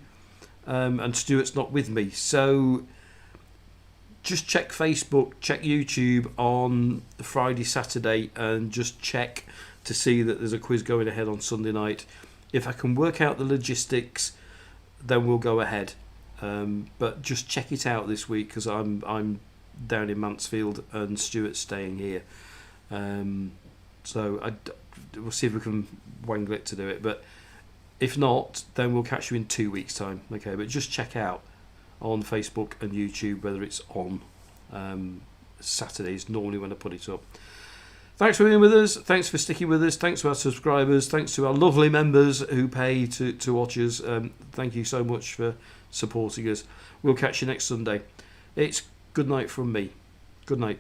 and Stuart's not with me. So just check Facebook, check YouTube on Friday, Saturday, and just check to see that there's a quiz going ahead on Sunday night. If I can work out the logistics, then we'll go ahead. But just check it out this week, because I'm down in Mansfield and Stuart's staying here. So we'll see if we can wangle it to do it. But if not, then we'll catch you in 2 weeks' time. Okay, but just check out on Facebook and YouTube whether it's on Saturdays, normally when I put it up. Thanks for being with us. Thanks for sticking with us. Thanks to our subscribers. Thanks to our lovely members who pay to watch us. Thank you so much for supporting us. We'll catch you next Sunday. It's good night from me. Good night.